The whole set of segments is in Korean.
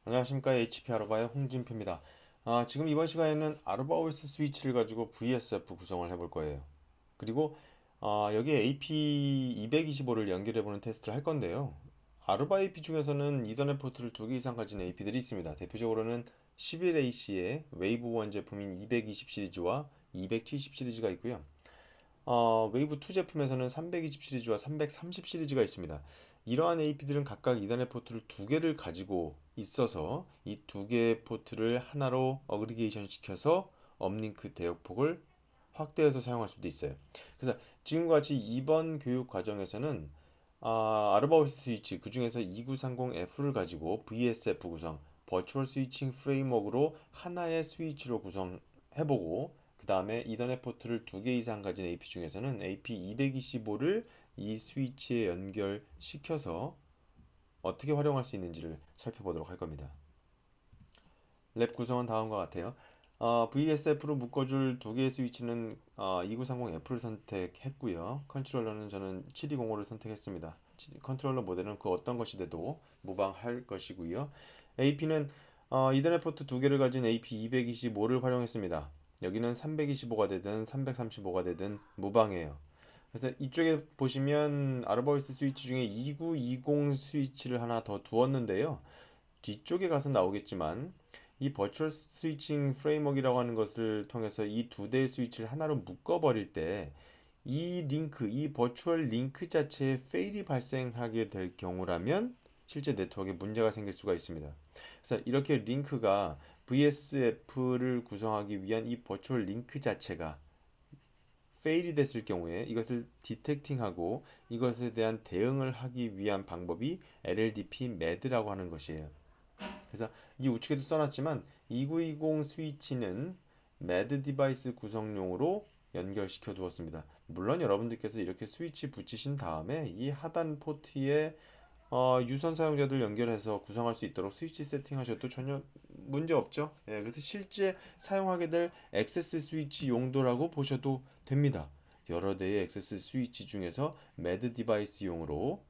안녕하십니까. HP 아르바의 홍진표입니다. 지금 이번 시간에는 아르바 OS 스위치를 가지고 VSF 구성을 해볼 거예요. 그리고 여기에 AP225를 연결해보는 테스트를 할 건데요. 아르바 AP 중에서는 이더넷 포트를 2개 이상 가진 AP들이 있습니다. 대표적으로는 11AC의 웨이브 1 제품인 220 시리즈와 270 시리즈가 있고요. 웨이브 2 제품에서는 320 시리즈와 330 시리즈가 있습니다. 이러한 AP들은 각각 이더넷 포트를 2개를 가지고 있어서 이 2개의 포트를 하나로 어그리게이션 시켜서 업링크 대역폭을 확대해서 사용할 수도 있어요. 그래서 지금과 같이 이번 교육 과정에서는 아르바오스 스위치 그 중에서 2930F를 가지고 VSF 구성, 버추얼 스위칭 프레임워크로 하나의 스위치로 구성해보고 그 다음에 이더넷 포트를 2개 이상 가진 AP 중에서는 AP225를 이 스위치에 연결시켜서 어떻게 활용할 수 있는지를 살펴보도록 할 겁니다. 랩 구성은 다음과 같아요. VSF로 묶어줄 2개의 스위치는 2930F를 선택했고요. 컨트롤러는 저는 7205를 선택했습니다. 컨트롤러 모델은 그 어떤 것이 돼도 무방할 것이고요. AP는 이더넷 포트 2개를 가진 AP225를 활용했습니다. 여기는 325가 되든 335가 되든 무방해요. 그래서 이쪽에 보시면 아르바이스 스위치 중에 2920 스위치를 하나 더 두었는데요. 뒤쪽에 가서 나오겠지만 이 버추얼 스위칭 프레임워크라고 하는 것을 통해서 이 2대의 스위치를 하나로 묶어버릴 때 이 링크, 이 버추얼 링크 자체에 페일이 발생하게 될 경우라면 실제 네트워크에 문제가 생길 수가 있습니다. 그래서 이렇게 링크가 VSF를 구성하기 위한 이 버추얼 링크 자체가 페일이 됐을 경우에 이것을 디텍팅하고 이것에 대한 대응을 하기 위한 방법이 LLDP MAD라고 하는 것이에요. 그래서 이 우측에도 써놨지만 2920 스위치는 MAD 디바이스 구성용으로 연결시켜 두었습니다. 물론 여러분들께서 이렇게 스위치 붙이신 다음에 이 하단 포트에 유선 사용자들 연결해서 구성할 수 있도록 스위치 세팅하셔도 전혀 문제 없죠. 예, 그래서 실제 사용하게 될 액세스 스위치 용도라고 보셔도 됩니다. 여러 대의 액세스 스위치 중에서 매드 디바이스용으로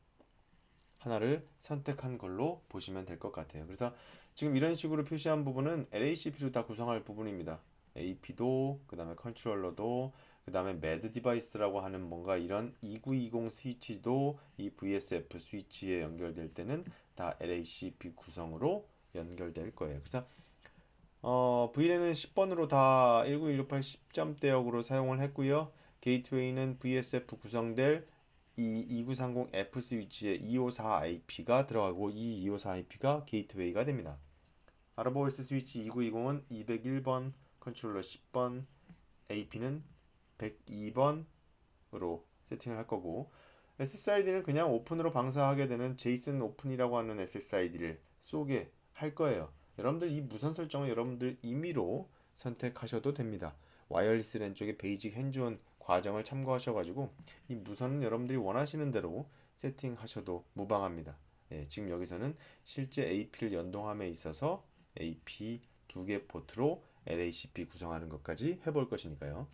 하나를 선택한 걸로 보시면 될 것 같아요. 그래서 지금 이런 식으로 표시한 부분은 LACP로 다 구성할 부분입니다. AP도 그 다음에 컨트롤러도 그 다음에 매드 디바이스라고 하는 뭔가 이런 2920 스위치도 이 VSF 스위치에 연결될 때는 다 LACP 구성으로 연결될 거예요. 그래서 VLAN은 10번으로 다 19168 10점대역으로 사용을 했고요. 게이트웨이는 VSF 구성될 이 2930F 스위치에 254IP가 들어가고 이 254IP가 게이트웨이가 됩니다. 아르바오스 스위치 2920은 201번, 컨트롤러 10번, AP는 102번으로 세팅을 할 거고 SSID는 그냥 오픈으로 방사하게 되는 제이슨 오픈이라고 하는 SSID를 쏘게 할 거예요. 여러분들 이 무선 설정은 여러분들 임의로 선택하셔도 됩니다. 와이어리스 랜 쪽에 베이직 핸즈온 과정을 참고하셔가지고 이 무선은 여러분들이 원하시는 대로 세팅하셔도 무방합니다. 예, 지금 여기서는 실제 AP를 연동함에 있어서 AP 2개 포트로 LACP 구성하는 것까지 해볼 것이니까요.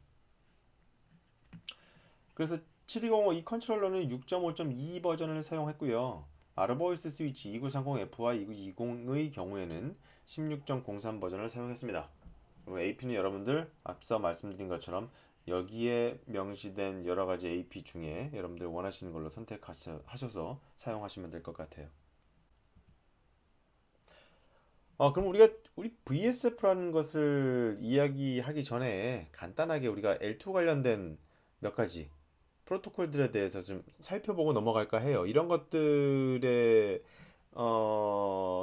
그래서 7205 이 컨트롤러는 6.5.2 버전을 사용했고요. 아르바오스 스위치 2930F와 2920의 경우에는 16.03 버전을 사용했습니다. 그리고 AP는 여러분들 앞서 말씀드린 것처럼 여기에 명시된 여러 가지 AP 중에 여러분들 원하시는 걸로 선택하셔서 사용하시면 될 것 같아요. 그럼 우리 VSF라는 것을 이야기하기 전에 간단하게 우리가 L2 관련된 몇 가지 프로토콜들에 대해서 좀 살펴보고 넘어갈까 해요. 이런 것들의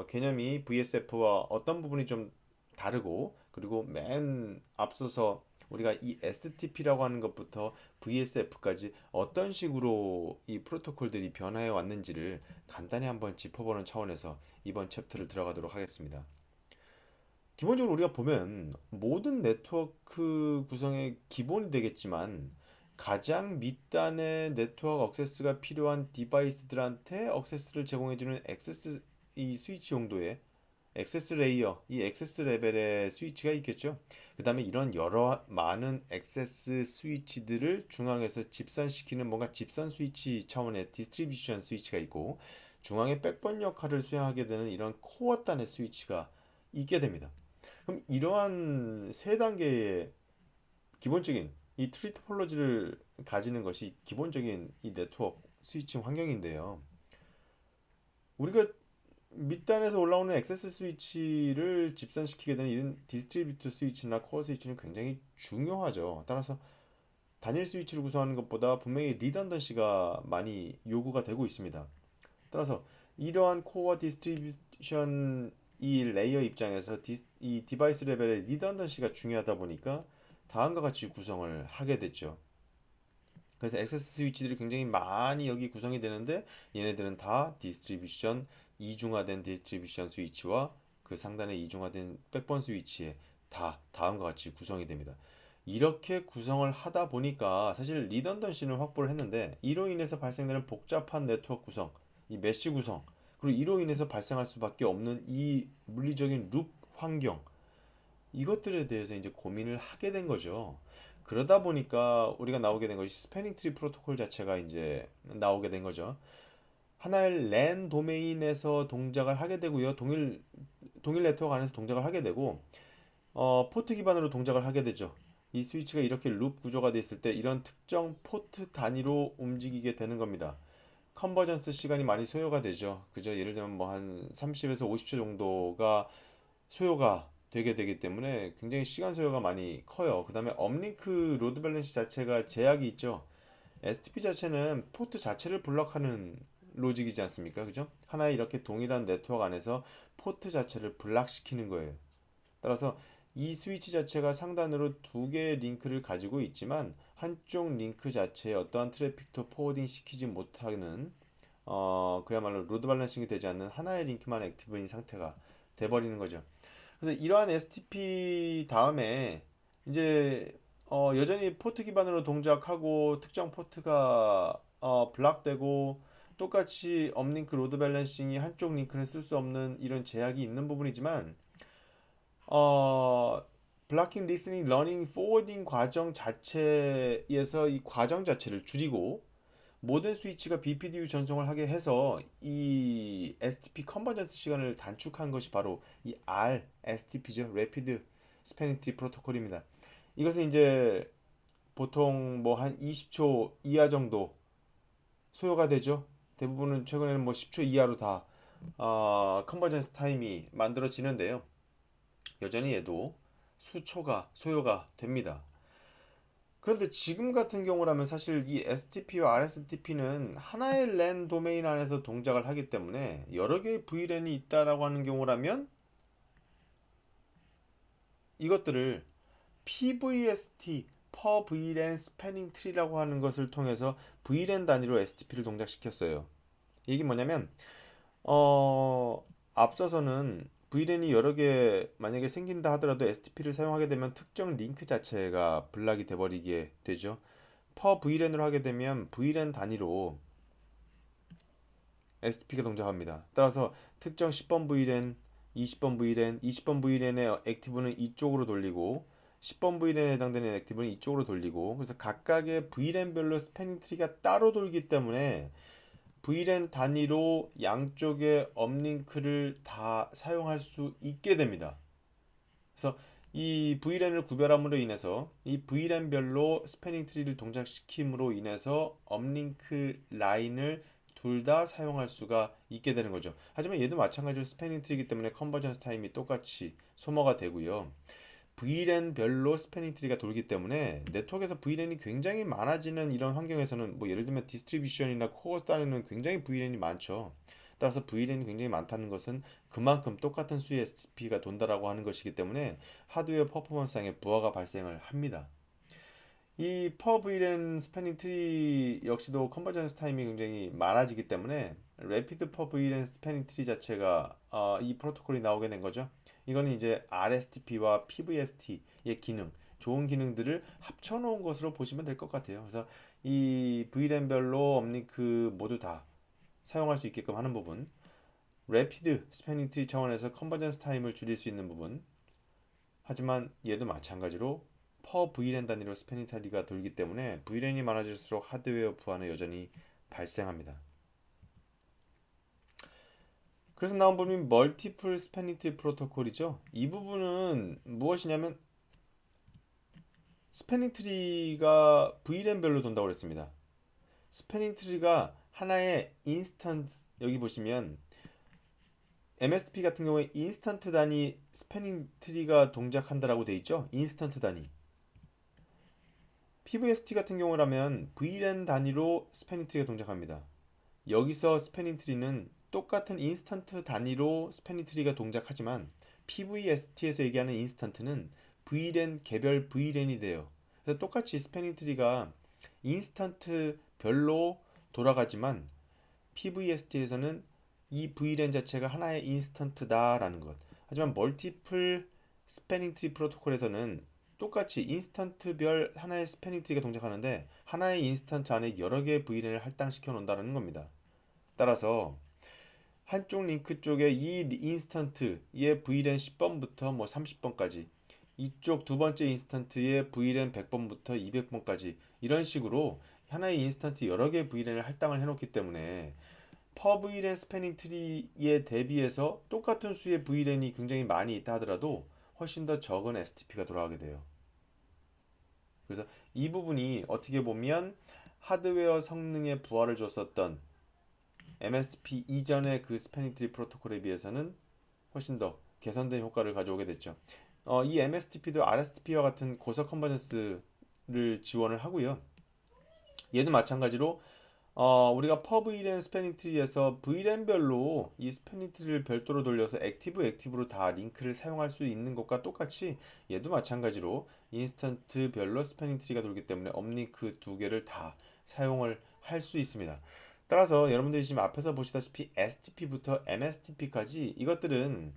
개념이 VSF와 어떤 부분이 좀 다르고 그리고 맨 앞서서 우리가 이 STP라고 하는 것부터 VSF까지 어떤 식으로 이 프로토콜들이 변화해 왔는지를 간단히 한번 짚어보는 차원에서 이번 챕터를 들어가도록 하겠습니다. 기본적으로 우리가 보면 모든 네트워크 구성의 기본이 되겠지만 가장 밑단의 네트워크 액세스가 필요한 디바이스들한테 액세스를 제공해주는 액세스 이 스위치 용도의 액세스 레이어, 이 액세스 레벨의 스위치가 있겠죠. 그 다음에 이런 여러 많은 액세스 스위치들을 중앙에서 집산시키는 뭔가 집산 스위치 차원의 디스트리뷰션 스위치가 있고 중앙의 백번 역할을 수행하게 되는 이런 코어 단의 스위치가 있게 됩니다. 그럼 이러한 세 단계의 기본적인 이 트리 토폴로지를 가지는 것이 기본적인 이 네트워크 스위칭 환경인데요. 우리가 밑단에서 올라오는 액세스 스위치를 집산시키게 되는 이런 디스트리뷰트 스위치나 코어 스위치는 굉장히 중요하죠. 따라서 단일 스위치를 구성하는 것보다 분명히 리던던시가 많이 요구가 되고 있습니다. 따라서 이러한 코어 디스트리뷰션 이 레이어 입장에서 이 디바이스 레벨의 리던던시가 중요하다 보니까 다음과 같이 구성을 하게 됐죠. 그래서 액세스 스위치들이 굉장히 많이 여기 구성이 되는데 얘네들은 다 디스트리뷰션 이중화된 디스트리뷰션 스위치와 그 상단에 이중화된 백번 스위치에 다 다음과 같이 구성이 됩니다. 이렇게 구성을 하다 보니까 사실 리던던시는 확보를 했는데 이로 인해서 발생되는 복잡한 네트워크 구성, 이 메쉬 구성, 그리고 이로 인해서 발생할 수밖에 없는 이 물리적인 룹 환경, 이것들에 대해서 이제 고민을 하게 된 거죠. 그러다 보니까 우리가 나오게 된 것이 스패닝 트리 프로토콜 자체가 이제 나오게 된 거죠. 하나의 랜 도메인에서 동작을 하게 되고요. 동일 네트워크 안에서 동작을 하게 되고 포트 기반으로 동작을 하게 되죠. 이 스위치가 이렇게 룹 구조가 되어 있을 때 이런 특정 포트 단위로 움직이게 되는 겁니다. 컨버전스 시간이 많이 소요가 되죠. 그죠? 예를 들면 뭐 한 30에서 50초 정도가 소요가 되게 되기 때문에 굉장히 시간 소요가 많이 커요. 그 다음에 업링크 로드 밸런스 자체가 제약이 있죠. STP 자체는 포트 자체를 블럭하는 로직이지 않습니까? 그죠? 하나의 이렇게 동일한 네트워크 안에서 포트 자체를 블락시키는 거예요. 따라서 이 스위치 자체가 상단으로 두 개의 링크를 가지고 있지만 한쪽 링크 자체에 어떠한 트래픽도 포워딩 시키지 못하는 그야말로 로드 밸런싱이 되지 않는 하나의 링크만 액티브인 상태가 돼버리는 거죠. 그래서 이러한 STP 다음에 이제 여전히 포트 기반으로 동작하고 특정 포트가 블락되고 똑같이 업링크 로드 밸런싱이 한쪽 링크는 쓸 수 없는 이런 제약이 있는 부분이지만 어, 블락킹, 리스닝, 러닝, 포워딩 과정 자체에서 이 과정 자체를 줄이고 모든 스위치가 BPDU 전송을 하게 해서 이 STP 컨버전스 시간을 단축한 것이 바로 이 RSTP죠. Rapid Spanning Tree 프로토콜입니다. 이것은 이제 보통 뭐 한 20초 이하 정도 소요가 되죠. 대부분은 최근에는 뭐 10초 이하로 다 컨버전스 타임이 만들어지는데요. 여전히 얘도 수초가 소요가 됩니다. 그런데 지금 같은 경우라면 사실 이 STP와 RSTP는 하나의 랜 도메인 안에서 동작을 하기 때문에 여러 개의 VLAN이 있다라고 하는 경우라면 이것들을 PVST, Per VLAN Spanning Tree라고 하는 것을 통해서 VLAN 단위로 STP를 동작시켰어요. 이게 뭐냐면 앞서서는 VLAN이 여러 개 만약에 생긴다 하더라도 STP를 사용하게 되면 특정 링크 자체가 블락이 돼버리게 되죠. per VLAN으로 하게 되면 VLAN 단위로 STP가 동작합니다. 따라서 특정 10번 VLAN, 20번 VLAN, 20번 VLAN의 액티브는 이쪽으로 돌리고 10번 VLAN에 해당되는 액티브는 이쪽으로 돌리고 그래서 각각의 VLAN별로 스패닝 트리가 따로 돌기 때문에 VLAN 단위로 양쪽의 업링크를 다 사용할 수 있게 됩니다. 그래서 이 VLAN을 구별함으로 인해서 이 VLAN별로 스패닝 트리를 동작시킴으로 인해서 업링크 라인을 둘 다 사용할 수가 있게 되는 거죠. 하지만 얘도 마찬가지로 스패닝 트리이기 때문에 컨버전스 타임이 똑같이 소모가 되고요. VLAN별로 스패닝 트리가 돌기 때문에 네트워크에서 VLAN이 굉장히 많아지는 이런 환경에서는 뭐 예를 들면 디스트리뷰션이나 코어 단위는 굉장히 VLAN이 많죠. 따라서 VLAN이 굉장히 많다는 것은 그만큼 똑같은 수의 STP가 돈다라고 하는 것이기 때문에 하드웨어 퍼포먼스상의 부하가 발생을 합니다. 이 퍼 VLAN 스패닝 트리 역시도 컨버전스 타임이 굉장히 많아지기 때문에 래피드 퍼 VLAN 스패닝 트리 자체가 이 프로토콜이 나오게 된 거죠. 이거는 이제 RSTP와 PVST의 기능, 좋은 기능들을 합쳐놓은 것으로 보시면 될 것 같아요. 그래서 이 VLAN별로 업링크 모두 다 사용할 수 있게끔 하는 부분, 래피드 스패닝 트리 차원에서 컨버전스 타임을 줄일 수 있는 부분, 하지만 얘도 마찬가지로 per VLAN 단위로 스패닝 트리가 돌기 때문에 VLAN이 많아질수록 하드웨어 부하는 여전히 발생합니다. 그래서 나온 부분이 멀티플 스패닝 트리 프로토콜이죠. 이 부분은 무엇이냐면 스패닝 트리가 VLAN별로 돈다고 그랬습니다. 스패닝 트리가 하나의 인스턴트, 여기 보시면 MSP 같은 경우에 인스턴트 단위 스패닝 트리가 동작한다라고 돼 있죠. 인스턴트 단위. PVST 같은 경우라면 VLAN 단위로 스패닝 트리가 동작합니다. 여기서 스패닝 트리는 똑같은 인스턴트 단위로 스패닝 트리가 동작하지만 PVST에서 얘기하는 인스턴트는 VLAN 개별 VLAN이 돼요. 그래서 똑같이 스패닝 트리가 인스턴트 별로 돌아가지만 PVST에서는 이 VLAN 자체가 하나의 인스턴트다라는 것. 하지만 멀티플 스패닝 트리 프로토콜에서는 똑같이 인스턴트별 하나의 스패닝 트리가 동작하는데 하나의 인스턴트 안에 여러 개의 VLAN을 할당시켜 놓는다는 겁니다. 따라서 한쪽 링크 쪽에 이 인스턴트의 VLAN 10번부터 뭐 30번까지, 이쪽 두 번째 인스턴트의 VLAN 100번부터 200번까지 이런 식으로 하나의 인스턴트 여러 개의 VLAN을 할당을 해놓기 때문에 퍼 VLAN 스패닝 트리에 대비해서 똑같은 수의 VLAN이 굉장히 많이 있다 하더라도 훨씬 더 적은 STP가 돌아가게 돼요. 그래서 이 부분이 어떻게 보면 하드웨어 성능에 부하를 줬었던 MSP 이전의 그 스패닝 트리 프로토콜에 비해서는 훨씬 더 개선된 효과를 가져오게 됐죠. 이 MSTP도 RSTP와 같은 고속 컨버전스를 지원을 하고요. 얘도 마찬가지로 우리가 퍼 VLAN 스패닝 트리에서 VLAN별로 이 스패닝 트리를 별도로 돌려서 액티브로 다 링크를 사용할 수 있는 것과 똑같이 얘도 마찬가지로 인스턴트별로 스패닝 트리가 돌기 때문에 업링크 두 개를 다 사용을 할 수 있습니다. 따라서 여러분들이 지금 앞에서 보시다시피 STP부터 MSTP까지 이것들은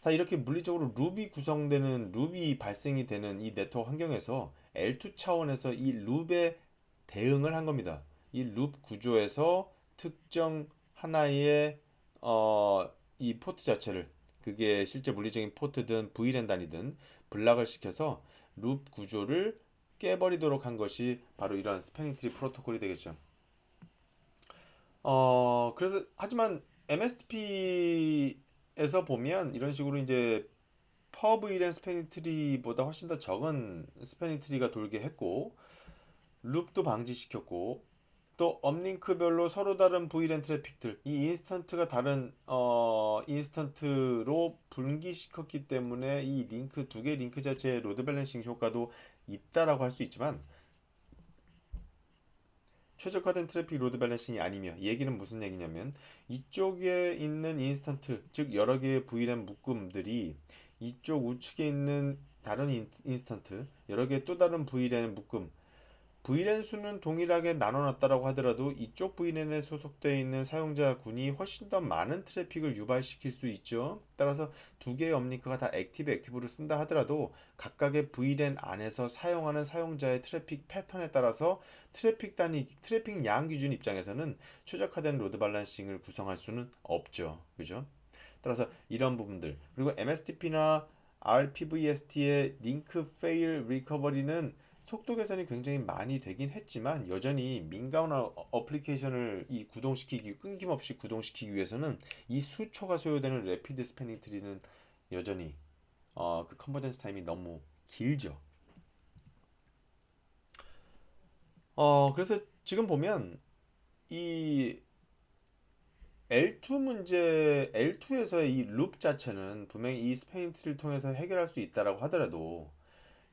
다 이렇게 물리적으로 룹이 구성되는, 룹이 발생이 되는 이 네트워크 환경에서 L2 차원에서 이 룹에 대응을 한 겁니다. 이 룹 구조에서 특정 하나의 이 포트 자체를, 그게 실제 물리적인 포트든 VLAN 단위든 블락을 시켜서 룹 구조를 깨버리도록 한 것이 바로 이러한 스패닝 트리 프로토콜이 되겠죠. 그래서 하지만 MSTP에서 보면 이런 식으로 이제 퍼 VLAN 스패닝 트리보다 훨씬 더 적은 스패닝 트리가 돌게 했고 룹도 방지시켰고 또 업링크별로 서로 다른 VLAN 트래픽들, 이 인스턴트가 다른 인스턴트로 분기시켰기 때문에 이 링크 두 개 링크 자체의 로드 밸런싱 효과도 있다라고 할 수 있지만 최적화된 트래픽 로드 밸런싱이 아니며, 이 얘기는 무슨 얘기냐면 이쪽에 있는 인스턴트, 즉 여러 개의 VLAN 묶음들이 이쪽 우측에 있는 다른 인스턴트, 여러 개의 또 다른 VLAN 묶음, VLAN 수는 동일하게 나눠놨다라고 하더라도 이쪽 VLAN에 소속되어 있는 사용자군이 훨씬 더 많은 트래픽을 유발시킬 수 있죠. 따라서 두 개의 업링크가 다 액티브를 쓴다 하더라도 각각의 VLAN 안에서 사용하는 사용자의 트래픽 패턴에 따라서 트래픽 단위, 트래픽 양 기준 입장에서는 최적화된 로드 밸런싱을 구성할 수는 없죠. 그죠? 따라서 이런 부분들, 그리고 MSTP나 RPVST의 링크 페일 리커버리는 속도 개선이 굉장히 많이 되긴 했지만 여전히 민감한 어플리케이션을 이 구동시키기, 끊김없이 구동시키기 위해서는 이 수초가 소요되는 래피드 스패닝 트리는 여전히 그 컨버전스 타임이 너무 길죠. 그래서 지금 보면 이 L2 문제, L2에서의 이 룹 자체는 분명히 이 스패닝 트리를 통해서 해결할 수 있다라고 하더라도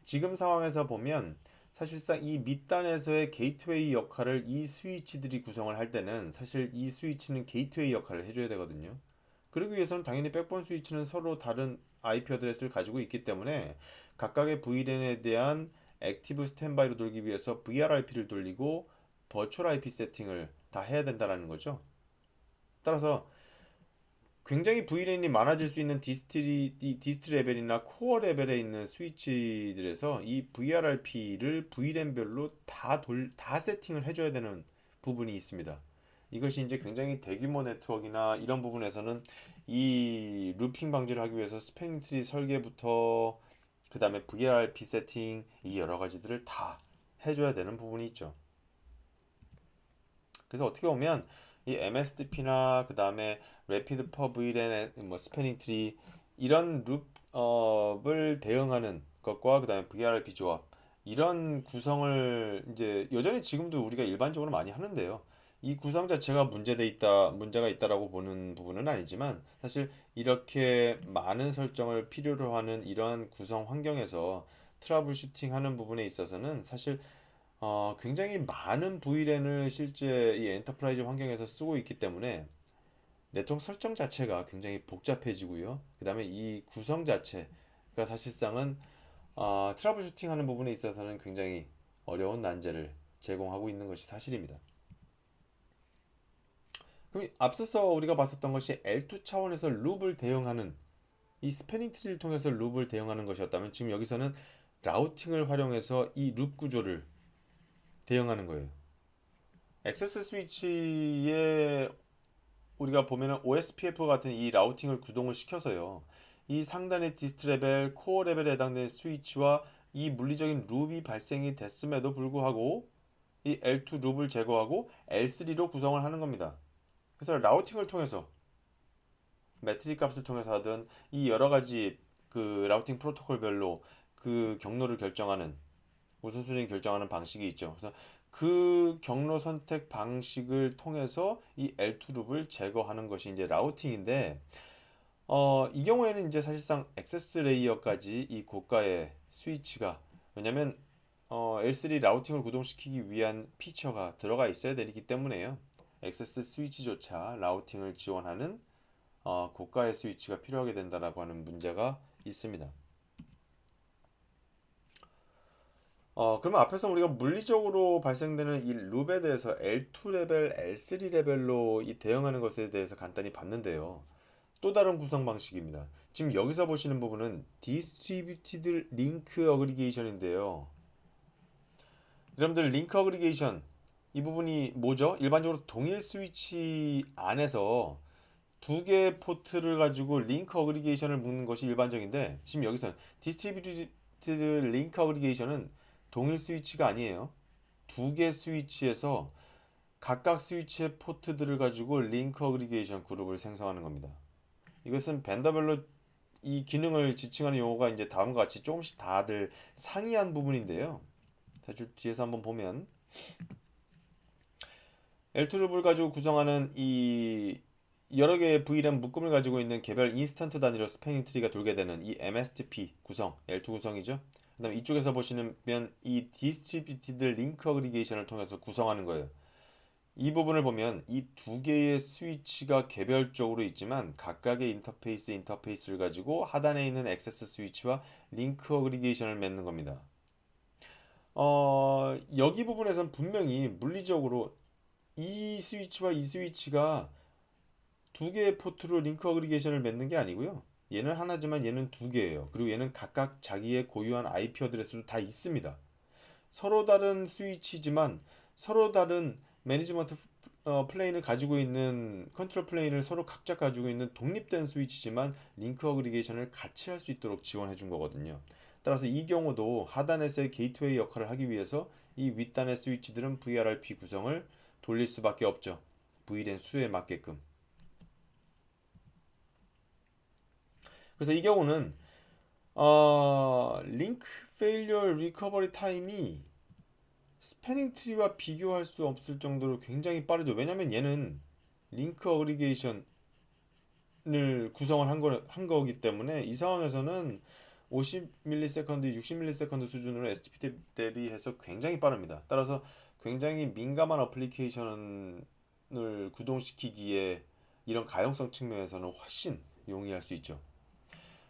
지금 상황에서 보면 사실상 이 밑단에서의 게이트웨이 역할을 이 스위치들이 구성을 할 때는 사실 이 스위치는 게이트웨이 역할을 해줘야 되거든요. 그러기 위해서는 당연히 백본 스위치는 서로 다른 IP 어드레스를 가지고 있기 때문에 각각의 VLAN에 대한 액티브 스탠바이로 돌기 위해서 VRIP를 돌리고 버추얼 IP 세팅을 다 해야 된다는 거죠. 따라서 굉장히 VLAN이 많아질 수 있는 디스트 레벨이나 코어 레벨에 있는 스위치들에서 이 VRRP를 VLAN별로 다 세팅을 해줘야 되는 부분이 있습니다. 이것이 이제 굉장히 대규모 네트워크나 이런 부분에서는 이 루핑 방지를 하기 위해서 스패닝 트리 설계부터 그 다음에 VRRP 세팅, 이 여러 가지들을 다 해줘야 되는 부분이 있죠. 그래서 어떻게 보면 이 MSDP나 그 다음에 Rapid Per VLAN, 뭐 스패닝 트리 이런 룹을 대응하는 것과 그 다음에 VRRP 조합 이런 구성을 이제 여전히 지금도 우리가 일반적으로 많이 하는데요. 이 구성 자체가 문제가 있다라고 보는 부분은 아니지만 사실 이렇게 많은 설정을 필요로 하는 이러한 구성 환경에서 트러블 슈팅 하는 부분에 있어서는 사실 굉장히 많은 VLAN을 실제 이 엔터프라이즈 환경에서 쓰고 있기 때문에 네트워크 설정 자체가 굉장히 복잡해지고요. 그 다음에 이 구성 자체가 사실상은 트러블 슈팅 하는 부분에 있어서는 굉장히 어려운 난제를 제공하고 있는 것이 사실입니다. 그럼 앞서서 우리가 봤었던 것이 L2 차원에서 룹을 대응하는 이 스패닝 트리를 통해서 룹을 대응하는 것이었다면 지금 여기서는 라우팅을 활용해서 이 룹 구조를 대응하는 거예요. 액세스 스위치에 우리가 보면은 OSPF 같은 이 라우팅을 구동을 시켜서요. 이 상단의 디스트 레벨, 코어 레벨에 해당되는 스위치와 이 물리적인 룹이 발생이 됐음에도 불구하고 이 L2 룹을 제거하고 L3로 구성을 하는 겁니다. 그래서 라우팅을 통해서 매트릭 값을 통해서 하든 이 여러 가지 그 라우팅 프로토콜별로 그 경로를 결정하는 우선순위 결정하는 방식이 있죠. 그래서 그 경로 선택 방식을 통해서 이 L2 룹을 제거하는 것이 이제 라우팅인데 이 경우에는 이제 사실상 액세스 레이어까지 이 고가의 스위치가 왜냐면 L3 라우팅을 구동시키기 위한 피처가 들어가 있어야 되기 때문에요. 액세스 스위치조차 라우팅을 지원하는 고가의 스위치가 필요하게 된다라고 하는 문제가 있습니다. 그러면 앞에서 우리가 물리적으로 발생되는 이 룹에 대해서 L2 레벨, L3 레벨로 이 대응하는 것에 대해서 간단히 봤는데요. 또 다른 구성 방식입니다. 지금 여기서 보시는 부분은 Distributed Link Aggregation인데요. 여러분들 링크 어그리게이션 이 부분이 뭐죠? 일반적으로 동일 스위치 안에서 두 개의 포트를 가지고 링크 어그리게이션을 묶는 것이 일반적인데 지금 여기서는 디스트리뷰티드 링크 어그리게이션은 동일 스위치가 아니에요. 두 개 스위치에서 각각 스위치의 포트들을 가지고 링크 어그리게이션 그룹을 생성하는 겁니다. 이것은 벤더별로 이 기능을 지칭하는 용어가 이제 다음과 같이 조금씩 다들 상이한 부분인데요. 사실 뒤에서 한번 보면 L2룹을 가지고 구성하는 이 여러 개의 VRAM 묶음을 가지고 있는 개별 인스턴트 단위로 스패닝 트리가 돌게 되는 이 MSTP 구성, L2 구성이죠. 그다음 이쪽에서 보시면 이 디스트리뷰티드 링크 어그리게이션을 통해서 구성하는 거예요. 이 부분을 보면 이 두 개의 스위치가 개별적으로 있지만 각각의 인터페이스를 가지고 하단에 있는 액세스 스위치와 링크 어그리게이션을 맺는 겁니다. 여기 부분에선 분명히 물리적으로 이 스위치와 이 스위치가 두 개의 포트로 링크 어그리게이션을 맺는 게 아니고요. 얘는 하나지만 얘는 두 개예요. 그리고 얘는 각각 자기의 고유한 IP 어드레스도 다 있습니다. 서로 다른 스위치지만 서로 다른 매니지먼트 플레인을 가지고 있는 컨트롤 플레인을 서로 각자 가지고 있는 독립된 스위치지만 링크 어그리게이션을 같이 할 수 있도록 지원해 준 거거든요. 따라서 이 경우도 하단에서의 게이트웨이 역할을 하기 위해서 이 윗단의 스위치들은 VRRP 구성을 돌릴 수밖에 없죠. VLAN 수에 맞게끔. 그래서 이 경우는 링크 페일리어 리커버리 타임이 스패닝 트리와 비교할 수 없을 정도로 굉장히 빠르죠. 왜냐면 얘는 링크 어그리게이션을 구성을 한 거기 때문에 이 상황에서는 50ms, 60ms 수준으로 STP 대비해서 굉장히 빠릅니다. 따라서 굉장히 민감한 어플리케이션을 구동시키기에 이런 가용성 측면에서는 훨씬 용이할 수 있죠.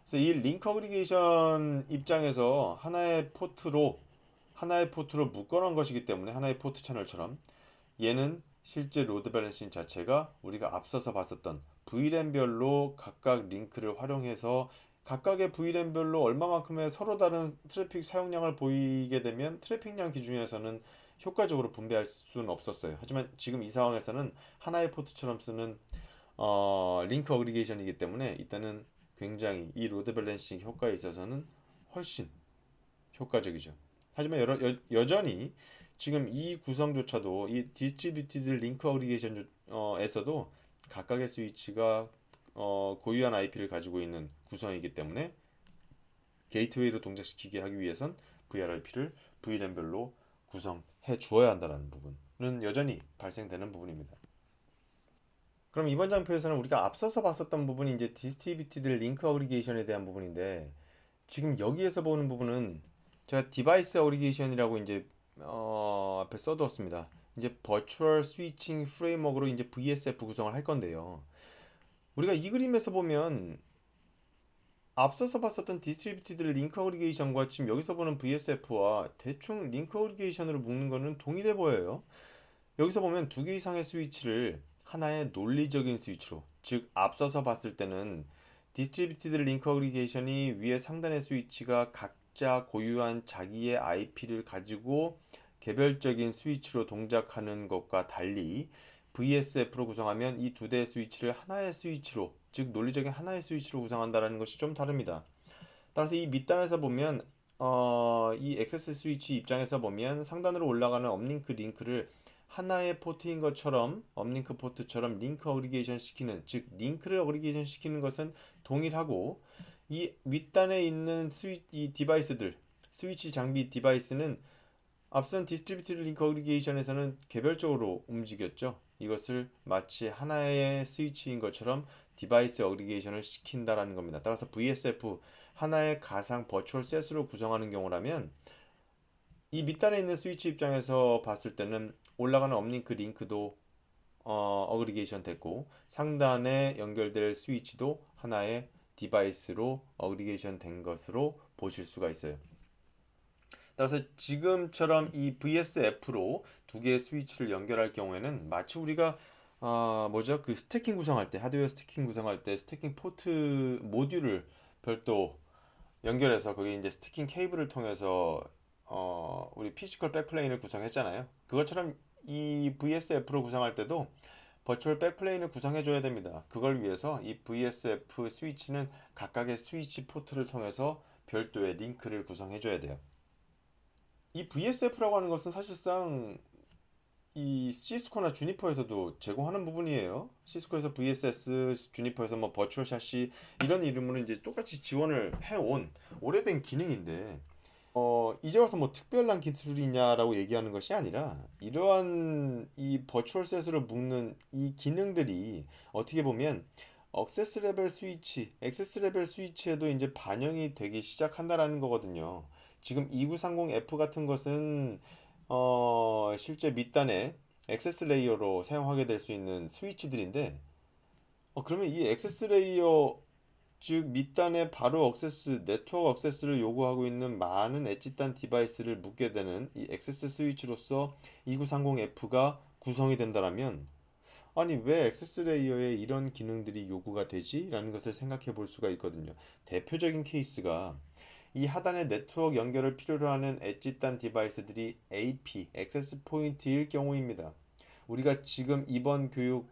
그래서 이 링크 어그리게이션 입장에서 하나의 포트로 묶어놓은 것이기 때문에 하나의 포트 채널처럼 얘는 실제 로드 밸런싱 자체가 우리가 앞서서 봤었던 VLAN별로 각각 링크를 활용해서 각각의 VLAN별로 얼마만큼의 서로 다른 트래픽 사용량을 보이게 되면 트래픽량 기준에서는 효과적으로 분배할 수는 없었어요. 하지만 지금 이 상황에서는 하나의 포트처럼 쓰는 링크 어그리게이션이기 때문에 일단은 굉장히 이 로드 밸런싱 효과에 있어서는 훨씬 효과적이죠. 하지만 여전히 지금 이 구성조차도 이 디스트리뷰티드 링크 어그리게이션에서도 각각의 스위치가 고유한 IP를 가지고 있는 구성이기 때문에 게이트웨이로 동작시키게 하기 위해선 VRIP를 VLAN별로 구성해 주어야 한다는 부분은 여전히 발생되는 부분입니다. 그럼 이번 장표에서는 우리가 앞서서 봤었던 부분이 이제 디스트리뷰티드 링크 어그리게이션에 대한 부분인데, 지금 여기에서 보는 부분은 제가 디바이스 어그리게이션이라고 이제 앞에 써두었습니다. 이제 버추얼 스위칭 프레임워크로 이제 VSF 구성을 할 건데요. 우리가 이 그림에서 보면 앞서서 봤었던 디스트리뷰티드 링크 어그리게이션과 지금 여기서 보는 VSF와 대충 링크 어그리게이션으로 묶는 거는 동일해 보여요. 여기서 보면 두 개 이상의 스위치를 하나의 논리적인 스위치로, 즉 앞서서 봤을 때는 디스트리뷰티드 링크 어그리게이션이 위에 상단의 스위치가 각자 고유한 자기의 IP를 가지고 개별적인 스위치로 동작하는 것과 달리 VSF로 구성하면 이 두 대의 스위치를 하나의 스위치로, 즉 논리적인 하나의 스위치로 구성한다는 것이 좀 다릅니다. 따라서 이 밑단에서 보면 이 액세스 스위치 입장에서 보면 상단으로 올라가는 업링크 링크를 하나의 포트인 것처럼 업링크 포트처럼 링크 어그리게이션 시키는, 즉 링크를 어그리게이션 시키는 것은 동일하고, 이 윗단에 있는 이 디바이스들, 스위치 장비 디바이스는 앞선 디스트리뷰티드 링크 어그리게이션에서는 개별적으로 움직였죠. 이것을 마치 하나의 스위치인 것처럼 디바이스 어그리게이션을 시킨다라는 겁니다. 따라서 VSF 하나의 가상 버추얼 셋으로 구성하는 경우라면 이 밑단에 있는 스위치 입장에서 봤을 때는 올라가는 업링크 링크도 어그리게이션 됐고, 상단에 연결될 스위치도 하나의 디바이스로 어그리게이션 된 것으로 보실 수가 있어요. 따라서 지금처럼 이 VSF로 두 개의 스위치를 연결할 경우에는 마치 우리가 그 스태킹 구성할 때, 하드웨어 스태킹 구성할 때 스태킹 포트 모듈을 별도 연결해서 거기 이제 스태킹 케이블을 통해서 우리 피지컬 백플레인을 구성했잖아요. 그것처럼 이 VSF로 구성할 때도 버추얼 백플레인을 구성해 줘야 됩니다. 그걸 위해서 이 VSF 스위치는 각각의 스위치 포트를 통해서 별도의 링크를 구성해 줘야 돼요. 이 VSF라고 하는 것은 사실상 이 시스코나 주니퍼에서도 제공하는 부분이에요. 시스코에서 VSS, 주니퍼에서 뭐 버추얼 샷시 이런 이름으로 이제 똑같이 지원을 해온 오래된 기능인데, 이제 와서 뭐 특별한 기술이냐라고 얘기하는 것이 아니라 이러한 이 버추얼 셋으로 묶는 이 기능들이 어떻게 보면 액세스 레벨 스위치에도 이제 반영이 되기 시작한다라는 거거든요. 지금 2930F 같은 것은 실제 밑단에 액세스 레이어로 사용하게 될 수 있는 스위치들인데, 그러면 이 액세스 레이어, 즉 밑단에 바로 네트워크 액세스를 요구하고 있는 많은 엣지단 디바이스를 묶게 되는 이 액세스 스위치로서 2930F가 구성이 된다면, 아니 왜 액세스 레이어에 이런 기능들이 요구가 되지? 라는 것을 생각해 볼 수가 있거든요. 대표적인 케이스가 이 하단의 네트워크 연결을 필요로 하는 엣지단 디바이스들이 AP, 액세스 포인트일 경우입니다. 우리가 지금 이번 교육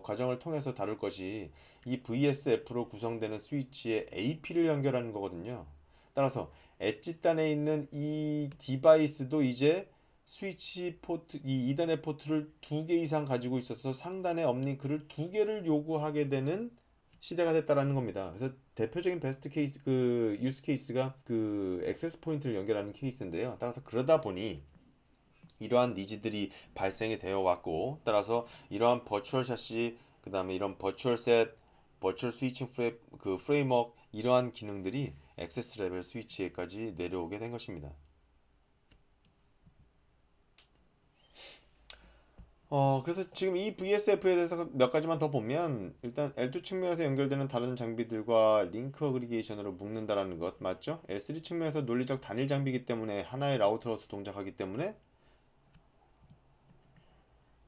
과정을 통해서 다룰 것이 이 VSF로 구성되는 스위치에 AP를 연결하는 거거든요. 따라서 엣지단에 있는 이 디바이스도 이제 스위치 포트, 이 이더넷 포트를 두 개 이상 가지고 있어서 상단에 업링크를 두 개를 요구하게 되는 시대가 됐다라는 겁니다. 그래서 대표적인 베스트 케이스, 그 유스 케이스가 그 액세스 포인트를 연결하는 케이스인데요. 따라서 그러다 보니 이러한 니즈들이 발생이 되어 왔고, 따라서 이러한 버추얼 샷시, 그 다음에 이런 버추얼 셋, 버추얼 스위칭 프레임워크, 이러한 기능들이 액세스 레벨 스위치에까지 내려오게 된 것입니다. 그래서 지금 이 VSF에 대해서 몇 가지만 더 보면, 일단 L2 측면에서 연결되는 다른 장비들과 링크 어그리게이션으로 묶는다라는 것 맞죠? L3 측면에서 논리적 단일 장비이기 때문에 하나의 라우터로서 동작하기 때문에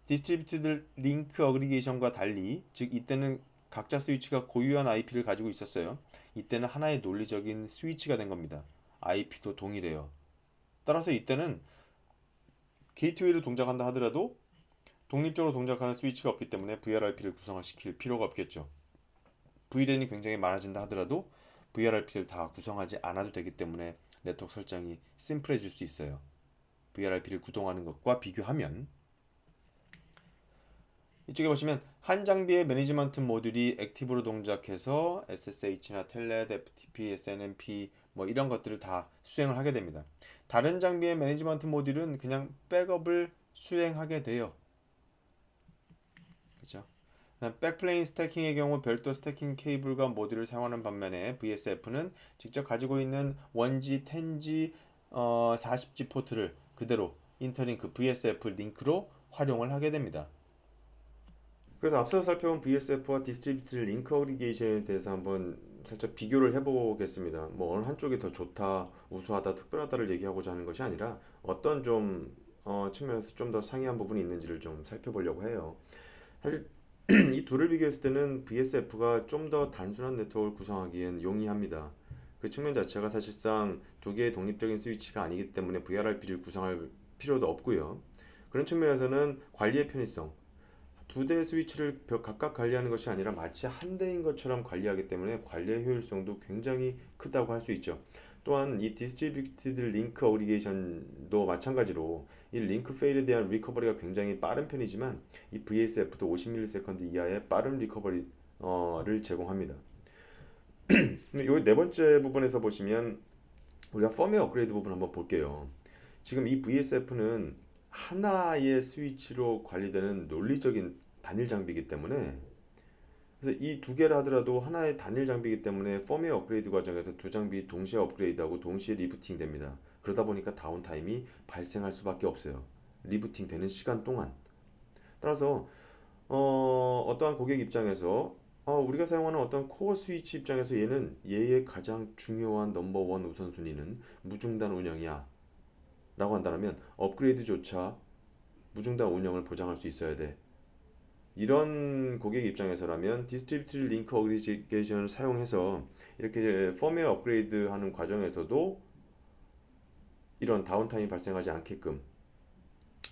디스트리뷰티드 링크 어그리게이션과 달리, 즉 이때는 각자 스위치가 고유한 IP를 가지고 있었어요. 이때는 하나의 논리적인 스위치가 된 겁니다. IP도 동일해요. 따라서 이때는 게이트웨이를 동작한다 하더라도 독립적으로 동작하는 스위치가 없기 때문에 VRRP를 구성시킬 필요가 없겠죠. VLAN이 굉장히 많아진다 하더라도 VRRP를 다 구성하지 않아도 되기 때문에 네트워크 설정이 심플해질 수 있어요. VRRP를 구동하는 것과 비교하면 이쪽에 보시면 한 장비의 매니지먼트 모듈이 액티브로 동작해서 SSH나 텔넷, FTP, SNMP 뭐 이런 것들을 다 수행을 하게 됩니다. 다른 장비의 매니지먼트 모듈은 그냥 백업을 수행하게 돼요. 그죠? 백플레인 스태킹의 경우 별도 스태킹 케이블과 모듈을 사용하는 반면에 VSF는 직접 가지고 있는 1G, 10G, 40G 포트를 그대로 인터링크 VSF 링크로 활용을 하게 됩니다. 그래서 앞서 살펴본 VSF와 디스트리뷰티드 링크 어그리게이션에 대해서 한번 살짝 비교를 해보겠습니다. 뭐 어느 한쪽이 더 좋다, 우수하다, 특별하다를 얘기하고자 하는 것이 아니라 어떤 좀 측면에서 좀 더 상이한 부분이 있는지를 좀 살펴보려고 해요. 사실 이 둘을 비교했을 때는 VSF가 좀 더 단순한 네트워크를 구성하기엔 용이합니다. 그 측면 자체가 사실상 두 개의 독립적인 스위치가 아니기 때문에 VRRP를 구성할 필요도 없고요. 그런 측면에서는 관리의 편의성, 두 대의 스위치를 각각 관리하는 것이 아니라 마치 한 대인 것처럼 관리하기 때문에 관리의 효율성도 굉장히 크다고 할 수 있죠. 또한 이 디스트리뷰티드 링크 어그리게이션도 마찬가지로 이 링크 페일에 대한 리커버리가 굉장히 빠른 편이지만 이 VSF도 50ms 이하의 빠른 리커버리를 제공합니다. 이 네 번째 부분에서 보시면 우리가 펌웨어 업그레이드 부분 한번 볼게요. 지금 이 VSF는 하나의 스위치로 관리되는 논리적인 단일 장비이기 때문에 그래서 이 두 개를 하더라도 하나의 단일 장비이기 때문에 펌웨어 업그레이드 과정에서 두 장비 동시에 업그레이드하고 동시에 리부팅 됩니다. 그러다 보니까 다운타임이 발생할 수밖에 없어요. 리부팅 되는 시간 동안. 따라서 어떠한 고객 입장에서 우리가 사용하는 어떤 코어 스위치 입장에서 얘의 가장 중요한 넘버원 우선순위는 무중단 운영이야 라고 한다면 업그레이드조차 무중단 운영을 보장할 수 있어야 돼. 이런 고객 입장에서라면 디스트리뷰티드 링크 어그리게이션을 사용해서 이렇게 펌웨어 업그레이드 하는 과정에서도 이런 다운타임이 발생하지 않게끔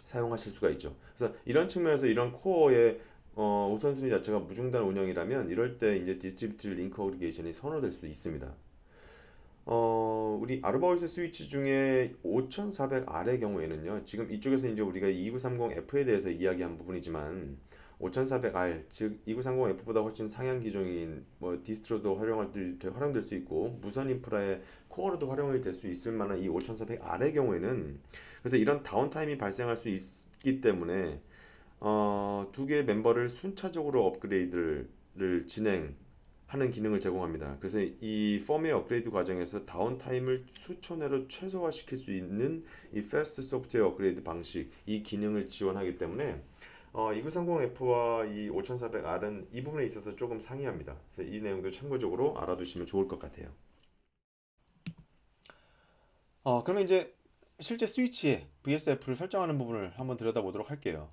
사용하실 수가 있죠. 그래서 이런 측면에서 이런 코어의 우선순위 자체가 무중단 운영이라면 이럴 때 이제 디스트리뷰티드 링크 어그리게이션이 선호될 수 있습니다. 우리 아르바오스 스위치 중에 5400R의 경우에는요. 지금 이쪽에서 이제 우리가 2930F에 대해서 이야기한 부분이지만 5400R 즉 2930F보다 훨씬 상향 기종인 뭐 디스트로도 활용될 수 있고 무선 인프라의 코어로도 활용이 될 수 있을 만한 이 5400R의 경우에는 그래서 이런 다운타임이 발생할 수 있기 때문에 두 개의 멤버를 순차적으로 업그레이드를 진행하는 기능을 제공합니다. 그래서 이 펌웨어 업그레이드 과정에서 다운타임을 수초 내로 최소화시킬 수 있는 이 패스트 소프트웨어 업그레이드 방식 이 기능을 지원하기 때문에 2930F와 이 5400R은 이 부분에 있어서 조금 상이합니다. 그래서 이 내용도 참고적으로 알아두시면 좋을 것 같아요. 그러면 이제 실제 스위치에 VSF를 설정하는 부분을 한번 들여다보도록 할게요.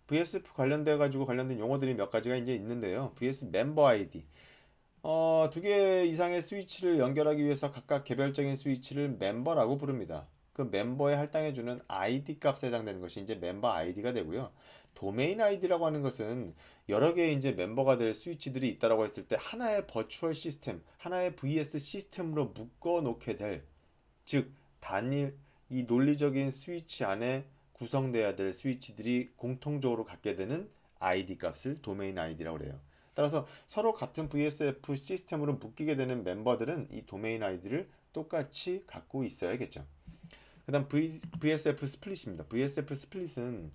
VSF 관련된 용어들이 몇 가지가 이제 있는데요. VS 멤버 ID. 두 개 이상의 스위치를 연결하기 위해서 각각 개별적인 스위치를 멤버라고 부릅니다. 그 멤버에 할당해주는 ID 값에 해당되는 것이 이제 멤버 ID가 되고요. 도메인 ID라고 하는 것은 여러 개의 이제 멤버가 될 스위치들이 있다라고 했을 때 하나의 버추얼 시스템, 하나의 VS 시스템으로 묶어 놓게 될, 즉 단일 이 논리적인 스위치 안에 구성돼야 될 스위치들이 공통적으로 갖게 되는 ID 값을 도메인 ID라고 그래요. 따라서 서로 같은 VSF 시스템으로 묶이게 되는 멤버들은 이 도메인 아이디를 똑같이 갖고 있어야겠죠. 그 다음 VSF 스플릿입니다. VSF 스플릿은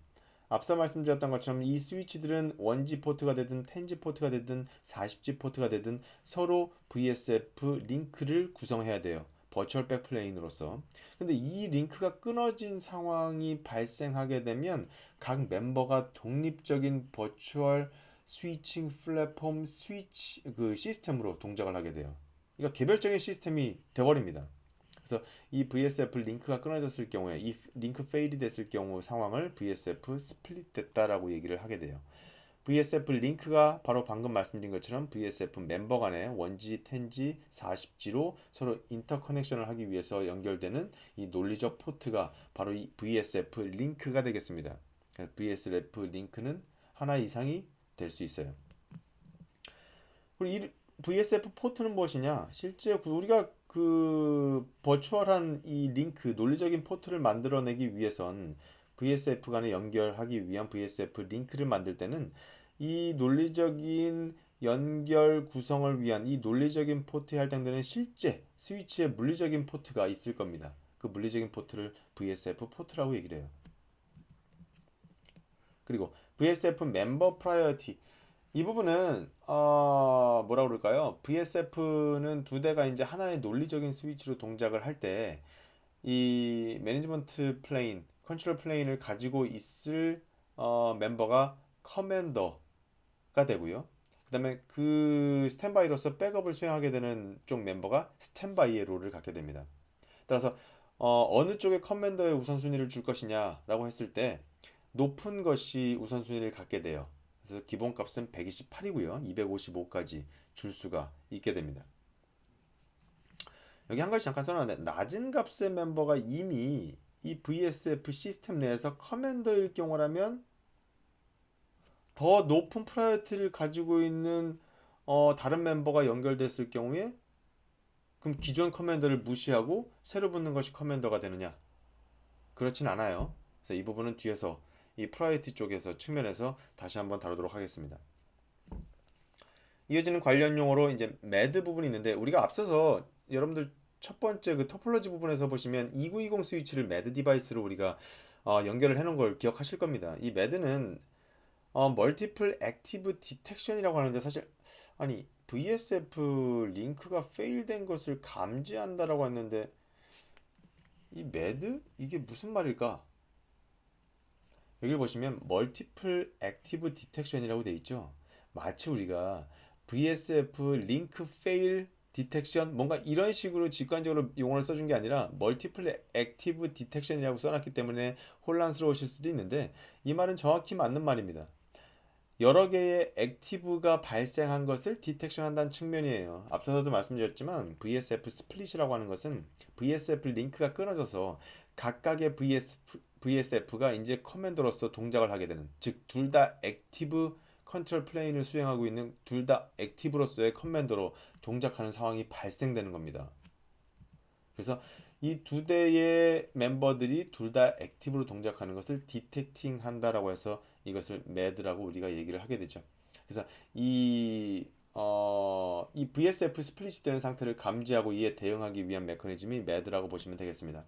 앞서 말씀드렸던 것처럼 이 스위치들은 1G 포트가 되든 10G 포트가 되든 40G 포트가 되든 서로 VSF 링크를 구성해야 돼요. 버추얼 백플레인으로서. 근데 이 링크가 끊어진 상황이 발생하게 되면 각 멤버가 독립적인 버추얼 스위칭 플랫폼 스위치 그 시스템으로 동작을 하게 돼요. 그러니까 개별적인 시스템이 되어버립니다. 그래서 이 VSF 링크가 끊어졌을 경우에 이 링크 페일이 됐을 경우 상황을 VSF 스플릿 됐다라고 얘기를 하게 돼요. VSF 링크가 바로 방금 말씀드린 것처럼 VSF 멤버 간에 1G, 10G, 40G로 서로 인터커넥션을 하기 위해서 연결되는 이 논리적 포트가 바로 이 VSF 링크가 되겠습니다. VSF 링크는 하나 이상이 될 수 있어요. 그리고 이 VSF 포트는 무엇이냐? 실제 우리가 그 버추얼한 이 링크, 논리적인 포트를 만들어내기 위해선 VSF 간에 연결하기 위한 VSF 링크를 만들 때는 이 논리적인 연결 구성을 위한 이 논리적인 포트에 할당되는 실제 스위치의 물리적인 포트가 있을 겁니다. 그 물리적인 포트를 VSF 포트라고 얘기를 해요. 그리고 VSF 멤버 프라이어티, 이 부분은 뭐라 그럴까요? VSF는 두 대가 이제 하나의 논리적인 스위치로 동작을 할 때 이 매니지먼트 플레인, 컨트롤 플레인을 가지고 있을 멤버가 커맨더가 되고요. 그다음에 그 스탠바이로서 백업을 수행하게 되는 쪽 멤버가 스탠바이의 롤을 갖게 됩니다. 따라서 어느 쪽에 커맨더에 우선순위를 줄 것이냐라고 했을 때 높은 것이 우선순위를 갖게 돼요. 그래서 기본값은 128이고요. 255까지 줄 수가 있게 됩니다. 여기 한 가지 잠깐 써놨는데 낮은 값의 멤버가 이미 이 VSF 시스템 내에서 커맨더일 경우라면 더 높은 프라이어티를 가지고 있는 다른 멤버가 연결됐을 경우에 그럼 기존 커맨더를 무시하고 새로 붙는 것이 커맨더가 되느냐? 그렇진 않아요. 그래서 이 부분은 뒤에서 이 프라이어티 쪽에서 측면에서 다시 한번 다루도록 하겠습니다. 이어지는 관련 용어로 이제 매드 부분이 있는데 우리가 앞서서 여러분들 첫 번째 그 토폴로지 부분에서 보시면 2920 스위치를 매드 디바이스로 우리가 연결을 해놓은 걸 기억하실 겁니다. 이 매드는 멀티플 액티브 디텍션이라고 하는데 사실 아니 VSF 링크가 페일된 것을 감지한다라고 했는데 이 매드 이게 무슨 말일까? 여기 보시면 멀티플 액티브 디텍션이라고 돼 있죠. 마치 우리가 VSF 링크 페일 디텍션 뭔가 이런 식으로 직관적으로 용어를 써준 게 아니라 멀티플 액티브 디텍션이라고 써놨기 때문에 혼란스러우실 수도 있는데 이 말은 정확히 맞는 말입니다. 여러 개의 액티브가 발생한 것을 디텍션한다는 측면이에요. 앞서서도 말씀드렸지만 VSF 스플릿이라고 하는 것은 VSF 링크가 끊어져서 각각의 VSF가 이제 커맨더로서 동작을 하게 되는, 즉 둘 다 액티브 컨트롤 플레인을 수행하고 있는 둘 다 액티브로서의 커맨더로 동작하는 상황이 발생되는 겁니다. 그래서 이 두 대의 멤버들이 둘 다 액티브로 동작하는 것을 디텍팅 한다라고 해서 이것을 매드라고 우리가 얘기를 하게 되죠. 그래서 이 VSF 스플릿이 되는 상태를 감지하고 이에 대응하기 위한 메커니즘이 매드라고 보시면 되겠습니다.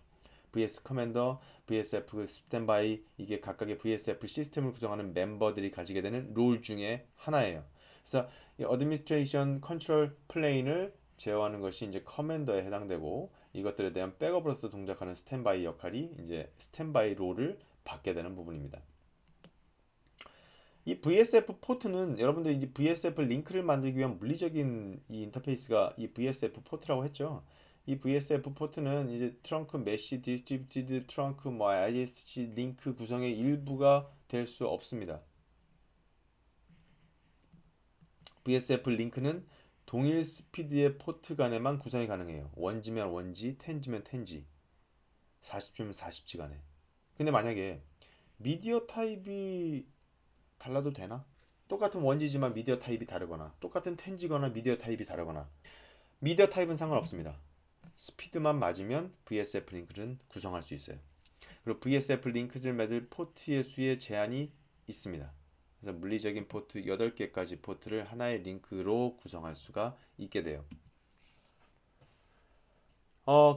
VS 커맨더, VSF 스탠바이, 이게 각각의 VSF 시스템을 구성하는 멤버들이 가지게 되는 롤 중에 하나예요. 그래서 이 어드미니스트레이션 컨트롤 플레인을 제어하는 것이 이제 커맨더에 해당되고 이것들에 대한 백업으로서 동작하는 스탠바이 역할이 이제 스탠바이 롤을 받게 되는 부분입니다. 이 VSF 포트는 여러분들 이제 VSF 링크를 만들기 위한 물리적인 이 인터페이스가 이 VSF 포트라고 했죠. 이 VSF 포트는 이제 트렁크 메시 디스트리뷰티드 트렁크 뭐 ISC 링크 구성의 일부가 될 수 없습니다. VSF 링크는 동일 스피드의 포트 간에만 구성이 가능해요. 원지면 원지, 텐지면 텐지, 40지면 40지 간에. 근데 만약에 미디어 타입이 달라도 되나? 똑같은 원지지만 미디어 타입이 다르거나 똑같은 텐지거나 미디어 타입이 다르거나 미디어 타입은 상관없습니다. 스피드만 맞으면 VSF 링크는 구성할 수 있어요. 그리고 VSF 링크를 맺을 포트의 수에 제한이 있습니다. 그래서 물리적인 포트 8개까지 포트를 하나의 링크로 구성할 수가 있게 돼요.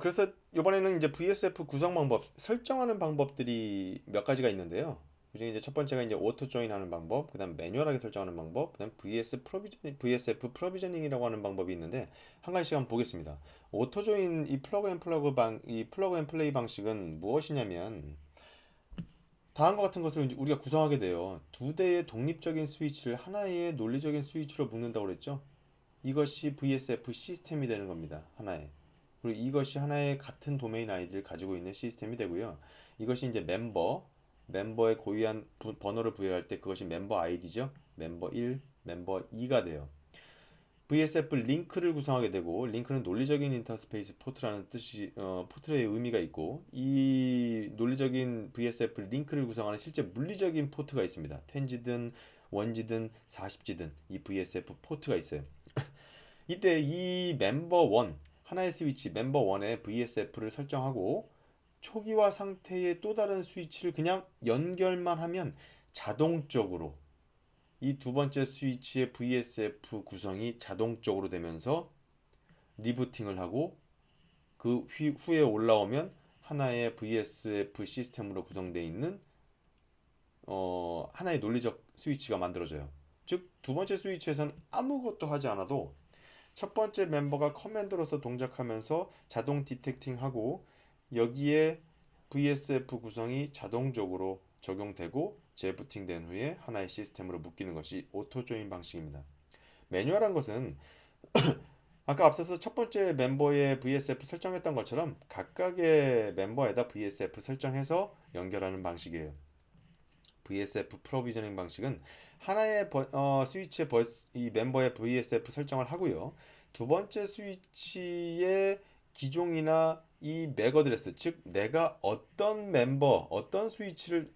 그래서 이번에는 이제 VSF 구성 방법, 설정하는 방법들이 몇 가지가 있는데요. 그중에 이제 첫 번째가 이제 오토 조인 하는 방법, 그다음 매뉴얼하게 설정하는 방법, 그다음 VSF 프로비저닝이라고 하는 방법이 있는데 한 가지씩 한번 보겠습니다. 오토 조인 이 플러그 앤 플레이 방식은 무엇이냐면 다음과 같은 것을 우리가 구성하게 돼요. 두 대의 독립적인 스위치를 하나의 논리적인 스위치로 묶는다고 그랬죠. 이것이 VSF 시스템이 되는 겁니다. 하나의. 그리고 이것이 하나의 같은 도메인 아이디를 가지고 있는 시스템이 되고요. 이것이 이제 멤버의 고유한 번호를 부여할 때 그것이 멤버 아이디죠. 멤버 1, 멤버 2가 돼요. VSF 링크를 구성하게 되고 링크는 논리적인 인터스페이스 포트라는 뜻이 포트의 의미가 있고 이 논리적인 VSF 링크를 구성하는 실제 물리적인 포트가 있습니다. 텐지든 원지든 40지든 이 VSF 포트가 있어요. 이때 이 멤버 1 하나의 스위치 멤버 1에 VSF를 설정하고 초기화 상태의 또 다른 스위치를 그냥 연결만 하면 자동적으로 이 두 번째 스위치의 VSF 구성이 자동적으로 되면서 리부팅을 하고 그 후에 올라오면 하나의 VSF 시스템으로 구성되어 있는 하나의 논리적 스위치가 만들어져요. 즉 두 번째 스위치에서는 아무것도 하지 않아도 첫 번째 멤버가 커맨드로서 동작하면서 자동 디텍팅하고 여기에 VSF 구성이 자동적으로 적용되고 재부팅된 후에 하나의 시스템으로 묶이는 것이 오토 조인 방식입니다. 매뉴얼한 것은 아까 앞서서 첫 번째 멤버에 VSF 설정했던 것처럼 각각의 멤버에다 VSF 설정해서 연결하는 방식이에요. VSF 프로비저닝 방식은 하나의 스위치의 이 멤버의 VSF 설정을 하고요. 두 번째 스위치의 기종이나 이 맥 어드레스, 즉 내가 어떤 멤버, 어떤 스위치를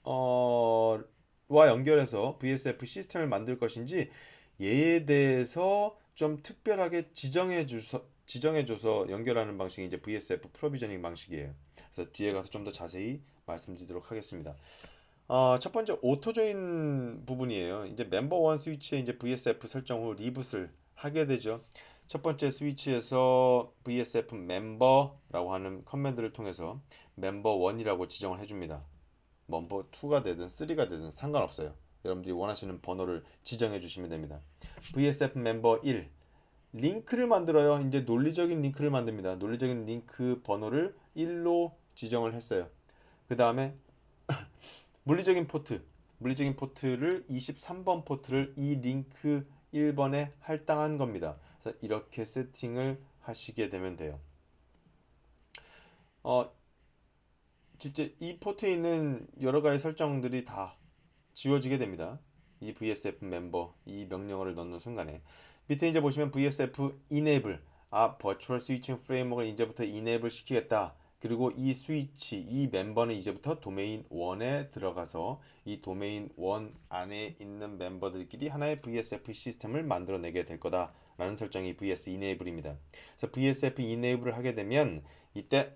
와 연결해서 VSF 시스템을 만들 것인지 얘에 대해서 좀 특별하게 지정해줘서 연결하는 방식이 이제 VSF 프로비저닝 방식이에요. 그래서 뒤에 가서 좀 더 자세히 말씀드리도록 하겠습니다. 첫 번째 오토 조인 부분이에요. 이제 멤버 1 스위치에 이제 VSF 설정 후 리붓을 하게 되죠. 첫 번째 스위치에서 VSF 멤버라고 하는 커맨드를 통해서 멤버 1이라고 지정을 해줍니다. 멤버 2가 되든 3가 되든 상관없어요. 여러분들이 원하시는 번호를 지정해 주시면 됩니다. VSF 멤버 1 링크를 만들어요. 이제 논리적인 링크를 만듭니다. 논리적인 링크 번호를 1로 지정을 했어요. 그 다음에 물리적인 포트를 23번 포트를 이 링크 1번에 할당한 겁니다. 그래서 이렇게 세팅을 하시게 되면 돼요. 실제 이 포트에 있는 여러 가지 설정들이 다 지워지게 됩니다. 이 VSF 멤버 이 명령어를 넣는 순간에 밑에 이제 보시면 VSF enable 버추얼 스위칭 프레임워크를 이제부터 enable 시키겠다. 그리고 이 스위치 이 멤버는 이제부터 도메인 1에 들어가서 이 도메인 1 안에 있는 멤버들끼리 하나의 VSF 시스템을 만들어내게 될 거다 라는 설정이 VS enable입니다. 그래서 VSF enable을 하게 되면 이때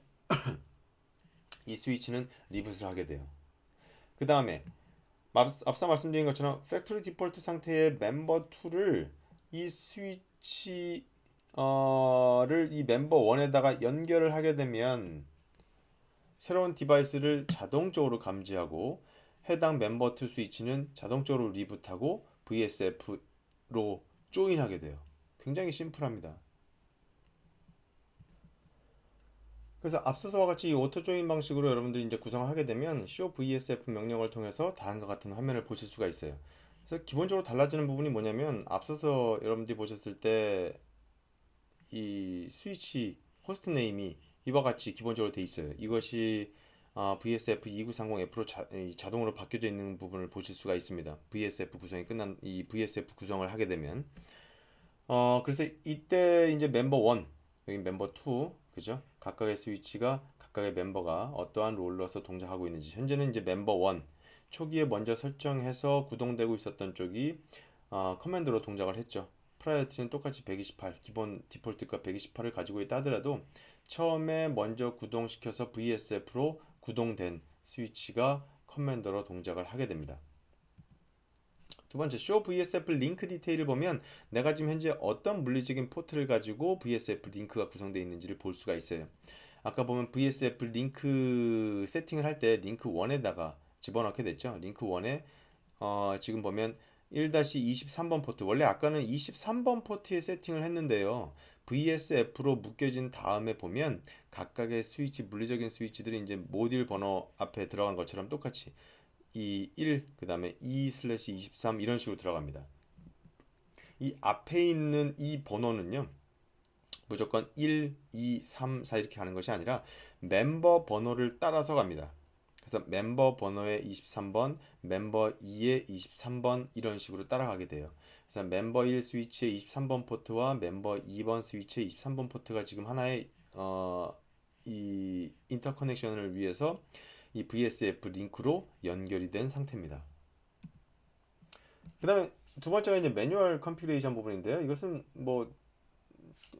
이 스위치는 리붓을 하게 돼요. 그 다음에 앞서 말씀드린 것처럼 팩토리 디폴트 상태의 멤버 2를 이 스위치를 이 멤버 1에다가 연결을 하게 되면 새로운 디바이스를 자동적으로 감지하고 해당 멤버 2 스위치는 자동적으로 리부트하고 VSF로 조인하게 돼요. 굉장히 심플합니다. 그래서 앞서서와 같이 이 오토 조인 방식으로 여러분들이 이제 구성을 하게 되면 show VSF 명령을 통해서 다음과 같은 화면을 보실 수가 있어요. 그래서 기본적으로 달라지는 부분이 뭐냐면 앞서서 여러분들이 보셨을 때 이 스위치 호스트 네임이 이와 같이 기본적으로 돼 있어요. 이것이 VSF 2930F로 자동으로 바뀌어져 있는 부분을 보실 수가 있습니다. VSF 구성이 끝난 이 VSF 구성을 하게 되면 그래서 이때 이제 멤버 1 여기 멤버 2 그죠? 각각의 스위치가 각각의 멤버가 어떠한 롤러서 동작하고 있는지 현재는 이제 멤버 1 초기에 먼저 설정해서 구동되고 있었던 쪽이 커맨드로 동작을 했죠. 프라이어티는 똑같이 128 기본 디폴트가 128을 가지고 있다 하더라도 처음에 먼저 구동시켜서 VSF로 구동된 스위치가 커맨더로 동작을 하게 됩니다. 두 번째 show VSF 링크 디테일을 보면 내가 지금 현재 어떤 물리적인 포트를 가지고 VSF 링크가 구성되어 있는지를 볼 수가 있어요. 아까 보면 VSF 링크 세팅을 할 때 링크 1에다가 집어넣게 됐죠. 링크 1에 지금 보면 1-23번 포트 원래 아까는 23번 포트에 세팅을 했는데요. VSF로 묶여진 다음에 보면 각각의 스위치 물리적인 스위치들이 이제 모듈 번호 앞에 들어간 것처럼 똑같이 이 1, 그 다음에 2/23 이런 식으로 들어갑니다. 이 앞에 있는 이 번호는요. 무조건 1, 2, 3, 4 이렇게 가는 것이 아니라 멤버 번호를 따라서 갑니다. 그래서 멤버 번호의 23번, 멤버 2의 23번 이런 식으로 따라가게 돼요. 그래서 멤버 1 스위치의 23번 포트와 멤버 2번 스위치의 23번 포트가 지금 하나의 이 인터커넥션을 위해서 이 VSF 링크로 연결이 된 상태입니다. 그 다음에 두 번째가 이제 매뉴얼 컨피그레이션 부분인데요. 이것은 뭐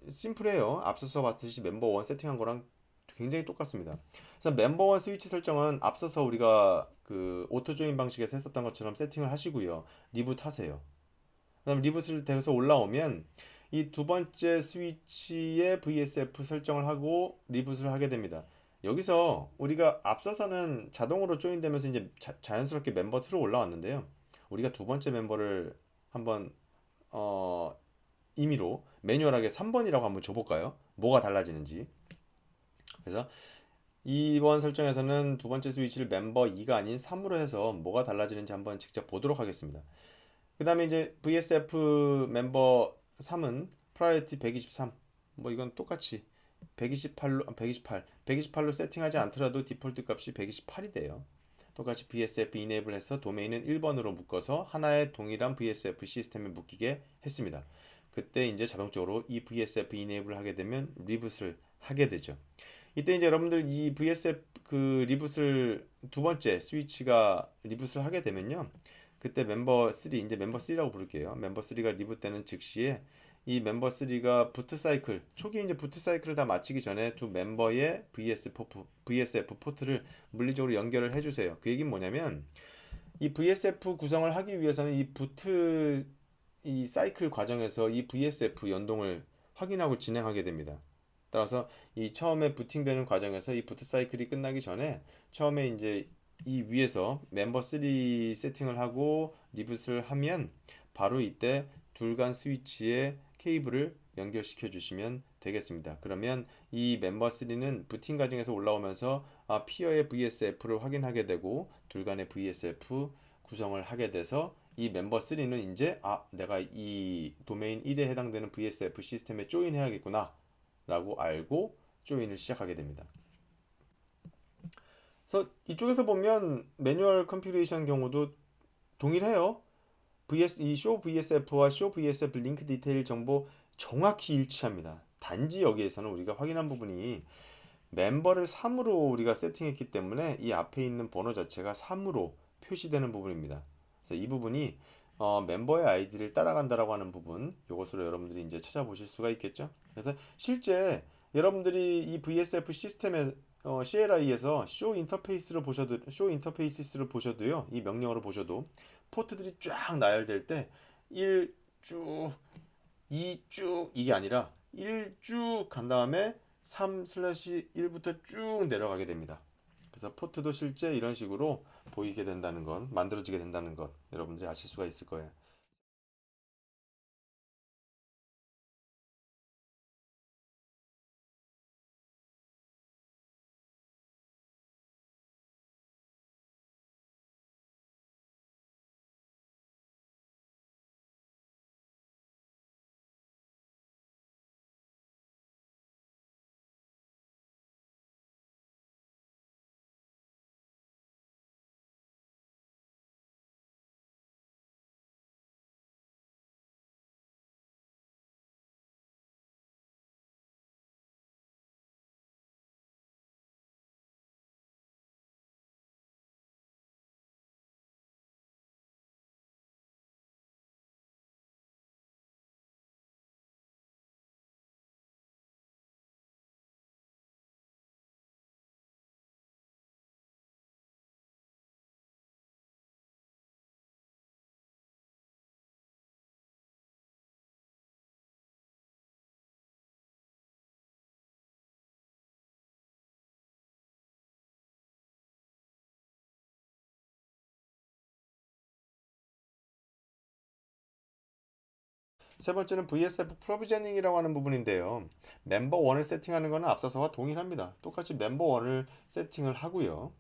심플해요. 앞서서 봤듯이 멤버 1 세팅한 거랑 굉장히 똑같습니다. 그래서 멤버 1 스위치 설정은 앞서서 우리가 그 오토 조인 방식에서 했었던 것처럼 세팅을 하시고요. 리부트 하세요. 그다음 리부트를 돼서 올라오면 이 두 번째 스위치의 VSF 설정을 하고 리부트를 하게 됩니다. 여기서 우리가 앞서서는 자동으로 조인되면서 이제 자연스럽게 멤버 2로 올라왔는데요. 우리가 두 번째 멤버를 한번 어, 임의로 매뉴얼하게 3번이라고 한번 줘볼까요? 뭐가 달라지는지. 그래서 이번 설정에서는 두 번째 스위치를 멤버 2가 아닌 3으로 해서 뭐가 달라지는지 한번 직접 보도록 하겠습니다. 그 다음에 이제 VSF 멤버 3은 프라이어티 123. 뭐 이건 똑같이 128로 세팅하지 않더라도 디폴트 값이 128이 돼요. 똑같이 VSF 이네이블 해서 도메인은 1번으로 묶어서 하나의 동일한 VSF 시스템에 묶이게 했습니다. 그때 이제 자동적으로 이 VSF 이네이블을 하게 되면 리붓을 하게 되죠. 이때 이제 여러분들 이 VSF 그 리붓을 두 번째 스위치가 리붓을 하게 되면요. 그때 멤버 3 이제 멤버 3라고 부를게요. 멤버 3가 리붓되는 즉시에 이 멤버 3가 부트 사이클 초기 이제 부트 사이클을 다 마치기 전에 두 멤버의 VSF 포트를 물리적으로 연결을 해주세요. 그 얘기는 뭐냐면 이 VSF 구성을 하기 위해서는 이 부트 이 사이클 과정에서 이 VSF 연동을 확인하고 진행하게 됩니다. 따라서 이 처음에 부팅되는 과정에서 이 부트 사이클이 끝나기 전에 처음에 이제 이 위에서 멤버 3 세팅을 하고 리붓을 하면 바로 이때 둘 간 스위치에 케이블을 연결시켜 주시면 되겠습니다. 그러면 이 멤버 3는 부팅 과정에서 올라오면서 피어의 VSF를 확인하게 되고 둘 간의 VSF 구성을 하게 돼서 이 멤버 3는 이제 내가 이 도메인 1에 해당되는 VSF 시스템에 조인해야겠구나 라고 알고 조인을 시작하게 됩니다. 그래서 이쪽에서 보면 매뉴얼 컨피그레이션 경우도 동일해요. 이 show VSF와 show VSF 링크 디테일 정보 정확히 일치합니다. 단지 여기에서는 우리가 확인한 부분이 멤버를 3으로 우리가 세팅했기 때문에 이 앞에 있는 번호 자체가 3으로 표시되는 부분입니다. 그래서 이 부분이 멤버의 아이디를 따라간다라고 하는 부분, 이것으로 여러분들이 이제 찾아보실 수가 있겠죠. 그래서 실제 여러분들이 이 VSF 시스템의 CLI에서 쇼 인터페이스를 보셔도요, 이 명령어를 보셔도 포트들이 쫙 나열될 때 1쭉, 2쭉 이게 아니라 1쭉 간 다음에 3/1부터 쭉 내려가게 됩니다. 그래서 포트도 실제 이런 식으로 보이게 된다는 것, 만들어지게 된다는 것, 여러분들이 아실 수가 있을 거예요. 세 번째는 VSF 프로비저닝이라고 하는 부분인데요. 멤버 1을 세팅하는 것은 앞서서와 동일합니다. 똑같이 멤버 1을 세팅을 하고요.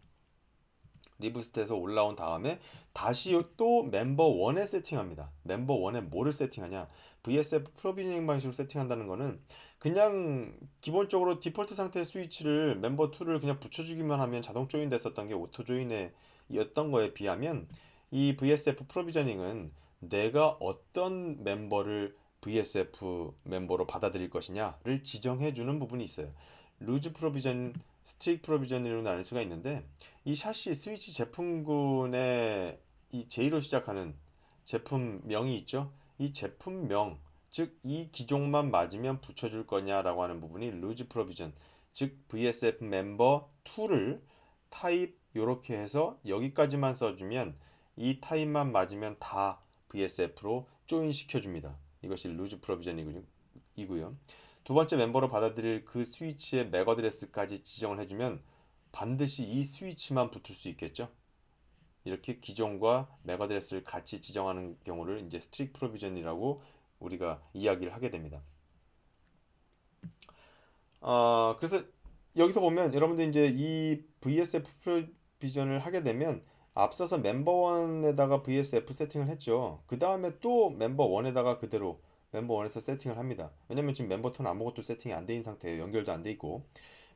리부스트에서 올라온 다음에 다시 또 멤버 1에 세팅합니다. 멤버 1에 뭐를 세팅하냐? VSF 프로비저닝 방식으로 세팅한다는 거는 그냥 기본적으로 디폴트 상태의 스위치를 멤버 2를 그냥 붙여주기만 하면 자동 조인 됐었던 게 오토 조인이었던 거에 비하면 이 VSF 프로비저닝은 내가 어떤 멤버를 VSF 멤버로 받아들일 것이냐를 지정해 주는 부분이 있어요. 루즈 프로비전, 스틱 프로비전으로 나눌 수가 있는데 이 샤시 스위치 제품군의 이 J로 시작하는 제품명이 있죠. 이 제품명, 즉 이 기종만 맞으면 붙여줄 거냐라고 하는 부분이 루즈 프로비전, 즉 VSF 멤버 2를 타입 요렇게 해서 여기까지만 써주면 이 타입만 맞으면 다 VSF로 조인 시켜줍니다. 이것이 루즈 프로비전이고요. 두 번째 멤버로 받아들일 그 스위치의 맥 어드레스까지 지정을 해주면 반드시 이 스위치만 붙을 수 있겠죠. 이렇게 기종과 맥 어드레스를 같이 지정하는 경우를 이제 스트릭 프로비전이라고 우리가 이야기를 하게 됩니다. 그래서 여기서 보면 여러분들 이제 이 VSF 프로비전을 하게 되면 앞서서 멤버 1에다가 VSF 세팅을 했죠. 그 다음에 또 멤버 1에다가 그대로 멤버 1에서 세팅을 합니다. 왜냐면 지금 멤버 2는 아무것도 세팅이 안 돼 있는 상태예요. 연결도 안 돼 있고.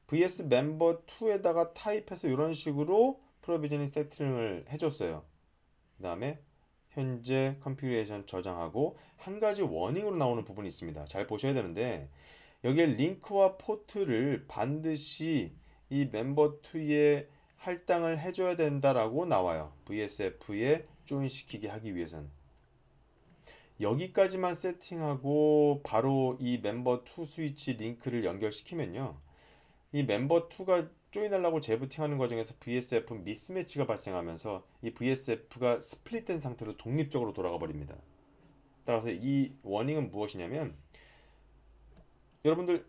VS 멤버 2에다가 타입해서 이런 식으로 프로비저닝 세팅을 해줬어요. 그 다음에 현재 컨피그레이션 저장하고 한 가지 워닝으로 나오는 부분이 있습니다. 잘 보셔야 되는데 여기에 링크와 포트를 반드시 이 멤버 2에 할당을 해줘야 된다라고 나와요. VSF에 조인시키게 하기 위해선. 여기까지만 세팅하고 바로 이 멤버 2 스위치 링크를 연결시키면요. 이 멤버 2가 조인하려고 재부팅하는 과정에서 VSF 미스매치가 발생하면서 이 VSF가 스플릿된 상태로 독립적으로 돌아가 버립니다. 따라서 이 워닝은 무엇이냐면 여러분들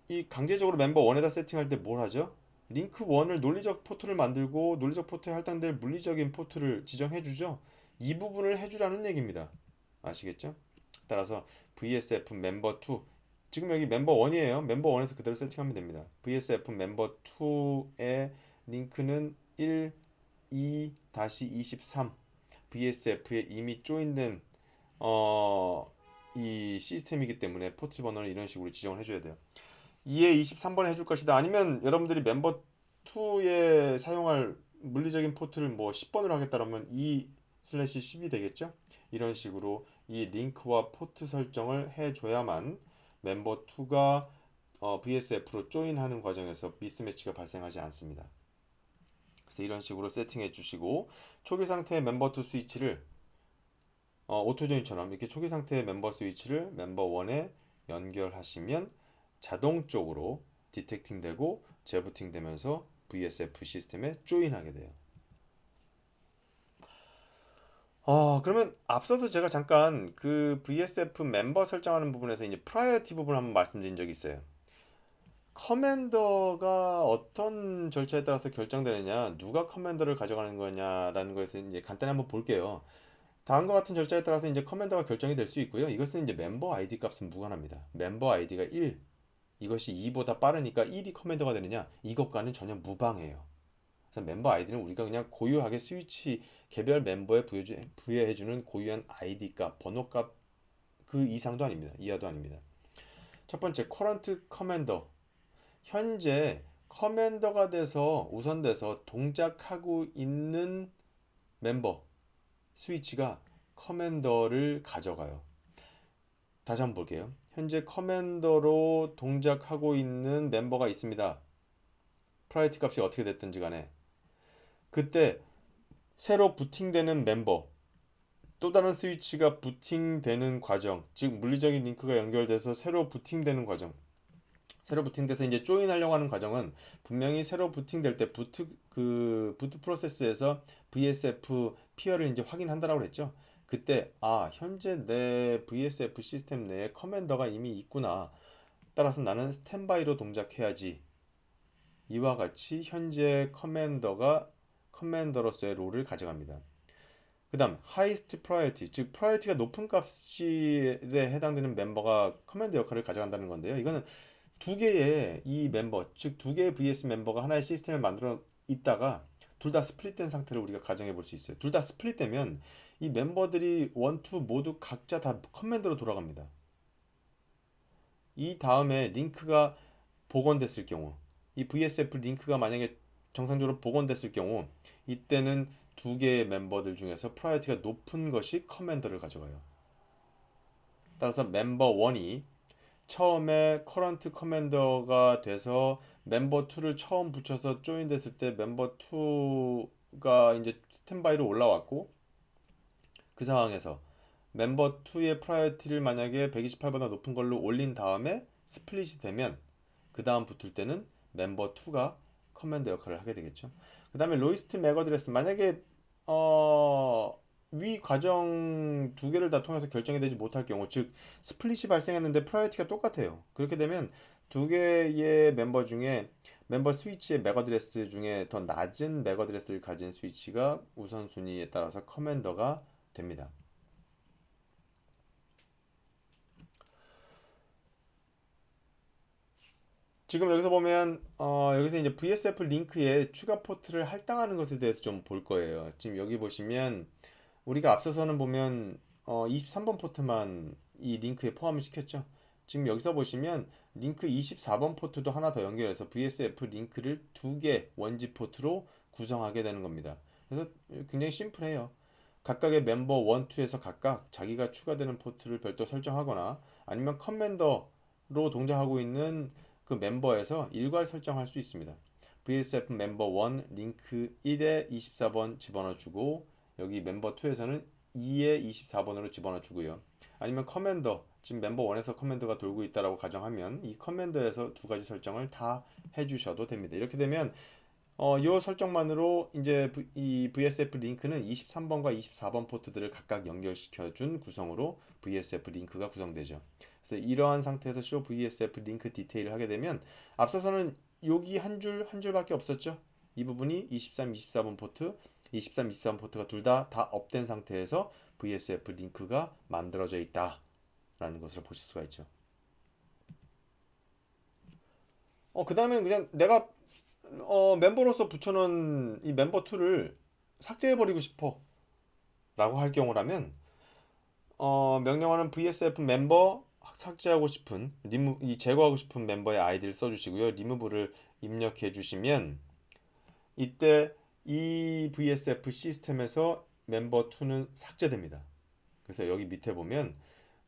이 강제적으로 멤버 1에다 세팅할 때 뭘 하죠? 링크 1을 논리적 포트를 만들고 논리적 포트에 할당될 물리적인 포트를 지정해 주죠. 이 부분을 해주라는 얘기입니다. 아시겠죠? 따라서 VSF 멤버 2 지금 여기 멤버 1이에요. 멤버 1에서 그대로 세팅하면 됩니다. VSF 멤버 2의 링크는 1, 2-23 VSF에 이미 조인된 이 시스템이기 때문에 포트 번호를 이런 식으로 지정을 해줘야 돼요. 2에 23번 해줄 것이다. 아니면 여러분들이 멤버 2에 사용할 물리적인 포트를 뭐 10번으로 하겠다라면 2/10이 되겠죠? 이런 식으로 이 링크와 포트 설정을 해줘야만 멤버 2가 VSF로 조인하는 과정에서 미스매치가 발생하지 않습니다. 그래서 이런 식으로 세팅해 주시고 초기 상태의 멤버 2 스위치를 오토 조인처럼 이렇게 초기 상태의 멤버 스위치를 멤버 1에 연결하시면 자동적으로 디텍팅 되고 재부팅 되면서 VSF 시스템에 조인하게 돼요. 그러면 앞서서 제가 잠깐 그 VSF 멤버 설정하는 부분에서 이제 프라이어티 부분 한번 말씀드린 적이 있어요. 커맨더가 어떤 절차에 따라서 결정되느냐, 누가 커맨더를 가져가는 거냐라는 것에서 이제 간단히 한번 볼게요. 다음과 같은 절차에 따라서 이제 커맨더가 결정이 될 수 있고요. 이것은 이제 멤버 아이디 값은 무관합니다. 멤버 아이디가 1, 이것이 2보다 빠르니까 1이 커맨더가 되느냐, 이것과는 전혀 무방해요. 그래서 멤버 아이디는 우리가 그냥 고유하게 스위치 개별 멤버에 부여해주는 고유한 아이디 값, 번호 값 그 이상도 아닙니다. 이하도 아닙니다. 첫 번째, 커런트 커맨더. 현재 커맨더가 돼서 우선돼서 동작하고 있는 멤버 스위치가 커맨더를 가져가요. 다시 한번 볼게요. 현재 커맨더로 동작하고 있는 멤버가 있습니다. 프라이어티 값이 어떻게 됐든지 간에 그때 새로 부팅되는 멤버 또 다른 스위치가 부팅되는 과정, 즉 물리적인 링크가 연결돼서 새로 부팅되는 과정, 새로 부팅돼서 이제 조인하려고 하는 과정은 분명히 새로 부팅될 때 부트 프로세스에서 VSF 피어를 이제 확인한다라고 했죠. 그때 현재 내 VSF 시스템 내에 커맨더가 이미 있구나. 따라서 나는 스탠바이로 동작해야지. 이와 같이 현재 커맨더로서의 롤을 가져갑니다. 그 다음 highest priority, 즉 priority가 높은 값에 해당되는 멤버가 커맨드 역할을 가져간다는 건데요. 이거는 두 개의 이 멤버, 즉 두 개의 VS 멤버가 하나의 시스템을 만들어 있다가 둘 다 스플릿된 상태를 우리가 가정해 볼 수 있어요. 둘 다 스플릿되면 이 멤버들이 1, 2 모두 각자 다 커맨드로 돌아갑니다. 이 다음에 링크가 복원됐을 경우, 이 VSF 링크가 만약에 정상적으로 복원됐을 경우 이때는 두 개의 멤버들 중에서 프라이어티가 높은 것이 커맨더를 가져가요. 따라서 멤버 1이 처음에 커런트 커맨더가 돼서 멤버 2를 처음 붙여서 조인 됐을 때 멤버 2가 이제 스탠바이로 올라왔고 그 상황에서 멤버 2의 프라이어티를 만약에 128보다 높은 걸로 올린 다음에 스플릿이 되면 그 다음 붙을 때는 멤버 2가 커맨더 역할을 하게 되겠죠. 그 다음에 로이스트 맥 어드레스, 만약에 위 과정 두 개를 다 통해서 결정이 되지 못할 경우, 즉 스플릿이 발생했는데 프라이어티가 똑같아요. 그렇게 되면 두 개의 멤버 중에 멤버 스위치의 맥 어드레스 중에 더 낮은 맥 어드레스를 가진 스위치가 우선순위에 따라서 커맨더가 됩니다. 지금 여기서 보면 여기서 이제 VSF 링크에 추가 포트를 할당하는 것에 대해서 좀 볼 거예요. 지금 여기 보시면 우리가 앞서서는 보면 23번 포트만 이 링크에 포함을 시켰죠. 지금 여기서 보시면 링크 24번 포트도 하나 더 연결해서 VSF 링크를 두 개 원지 포트로 구성하게 되는 겁니다. 그래서 굉장히 심플해요. 각각의 멤버 1, 2에서 각각 자기가 추가되는 포트를 별도 설정하거나 아니면 커맨더로 동작하고 있는 그 멤버에서 일괄 설정할 수 있습니다. VSF 멤버 1 링크 1에 24번 집어넣어주고 여기 멤버 2에서는 2에 24번으로 집어넣어주고요. 아니면 커맨더, 지금 멤버 1에서 커맨더가 돌고 있다라고 가정하면 이 커맨더에서 두 가지 설정을 다 해주셔도 됩니다. 이렇게 되면 이 설정만으로 이제 이 VSF 링크는 23번과 24번 포트들을 각각 연결시켜준 구성으로 VSF 링크가 구성되죠. 그래서 이러한 상태에서 show VSF 링크 디테일을 하게 되면 앞서서는 여기 한 줄밖에 없었죠. 이 부분이 23, 24번 포트, 23, 24번 포트가 둘 다 업된 상태에서 VSF 링크가 만들어져 있다라는 것을 보실 수가 있죠. 그 다음에는 그냥 내가 멤버로서 붙여놓은 이 멤버 2를 삭제해버리고 싶어 라고 할 경우라면 명령어는 VSF 멤버 삭제하고 싶은 이 제거하고 싶은 멤버의 아이디를 써주시고요. remove를 입력해 주시면 이때 이 VSF 시스템에서 멤버 2는 삭제됩니다. 그래서 여기 밑에 보면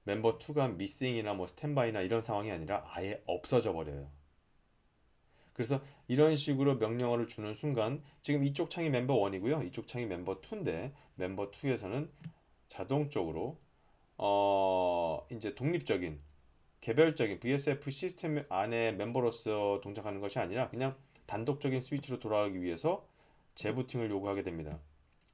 멤버 2가 missing이나 뭐 스탠바이나 이런 상황이 아니라 아예 없어져 버려요. 그래서 이런 식으로 명령어를 주는 순간 지금 이쪽 창이 멤버 1이고요. 이쪽 창이 멤버 2인데 멤버 2에서는 자동적으로 이제 독립적인 개별적인 VSF 시스템 안에 멤버로서 동작하는 것이 아니라 그냥 단독적인 스위치로 돌아가기 위해서 재부팅을 요구하게 됩니다.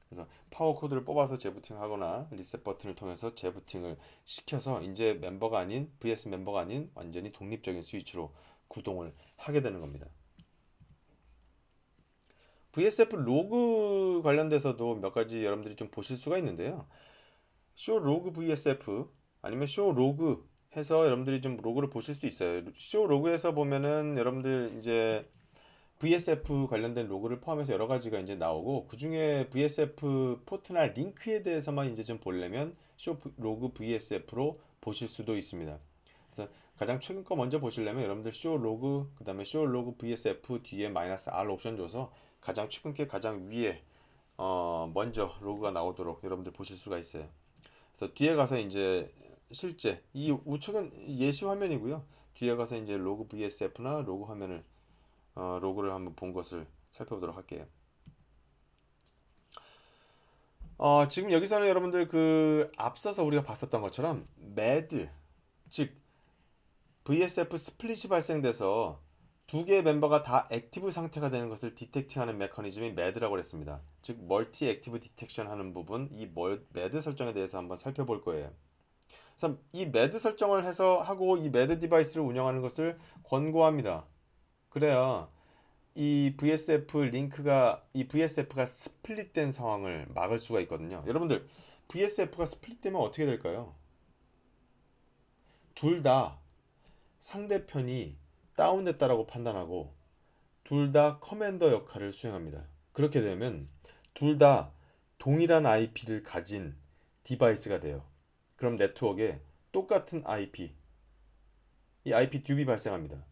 그래서 파워 코드를 뽑아서 재부팅을 하거나 리셋 버튼을 통해서 재부팅을 시켜서 이제 멤버가 아닌 VS 멤버가 아닌 완전히 독립적인 스위치로 구동을 하게 되는 겁니다. VSF 로그 관련돼서도 몇 가지 여러분들이 좀 보실 수가 있는데요. show log VSF 아니면 show log 해서 여러분들이 좀 로그를 보실 수 있어요. show log에서 보면은 여러분들 이제 VSF 관련된 로그를 포함해서 여러 가지가 이제 나오고 그 중에 VSF 포트나 링크에 대해서만 이제 좀 보려면 show log VSF로 보실 수도 있습니다. 그래서 가장 최근 거 먼저 보시려면 여러분들 show log 그 다음에 show log VSF 뒤에 -R 옵션 줘서 가장 최근 게 가장 위에 먼저 로그가 나오도록 여러분들 보실 수가 있어요. 그래서 뒤에 가서 이제 실제 이 우측은 예시 화면이고요. 뒤에 가서 이제 로그 VSF나 로그 화면을 로그를 한번 본 것을 살펴보도록 할게요. 지금 여기서는 여러분들 그 앞서서 우리가 봤었던 것처럼 MED 즉 VSF 스플릿이 발생돼서 두 개의 멤버가 다 액티브 상태가 되는 것을 디텍팅하는 메커니즘이 MED라고 했습니다. 즉 멀티 액티브 디텍션 하는 부분, 이 MED 설정에 대해서 한번 살펴볼 거예요. 그래서 이 MED 설정을 해서 하고 이 MED 디바이스를 운영하는 것을 권고합니다. 그래야 이 VSF가 스플릿된 상황을 막을 수가 있거든요. 여러분들 VSF가 스플릿되면 어떻게 될까요? 둘 다 상대편이 다운됐다라고 판단하고 둘 다 커맨더 역할을 수행합니다. 그렇게 되면 둘 다 동일한 IP를 가진 디바이스가 돼요. 그럼 네트워크에 똑같은 IP, 이 IP 듀비 발생합니다.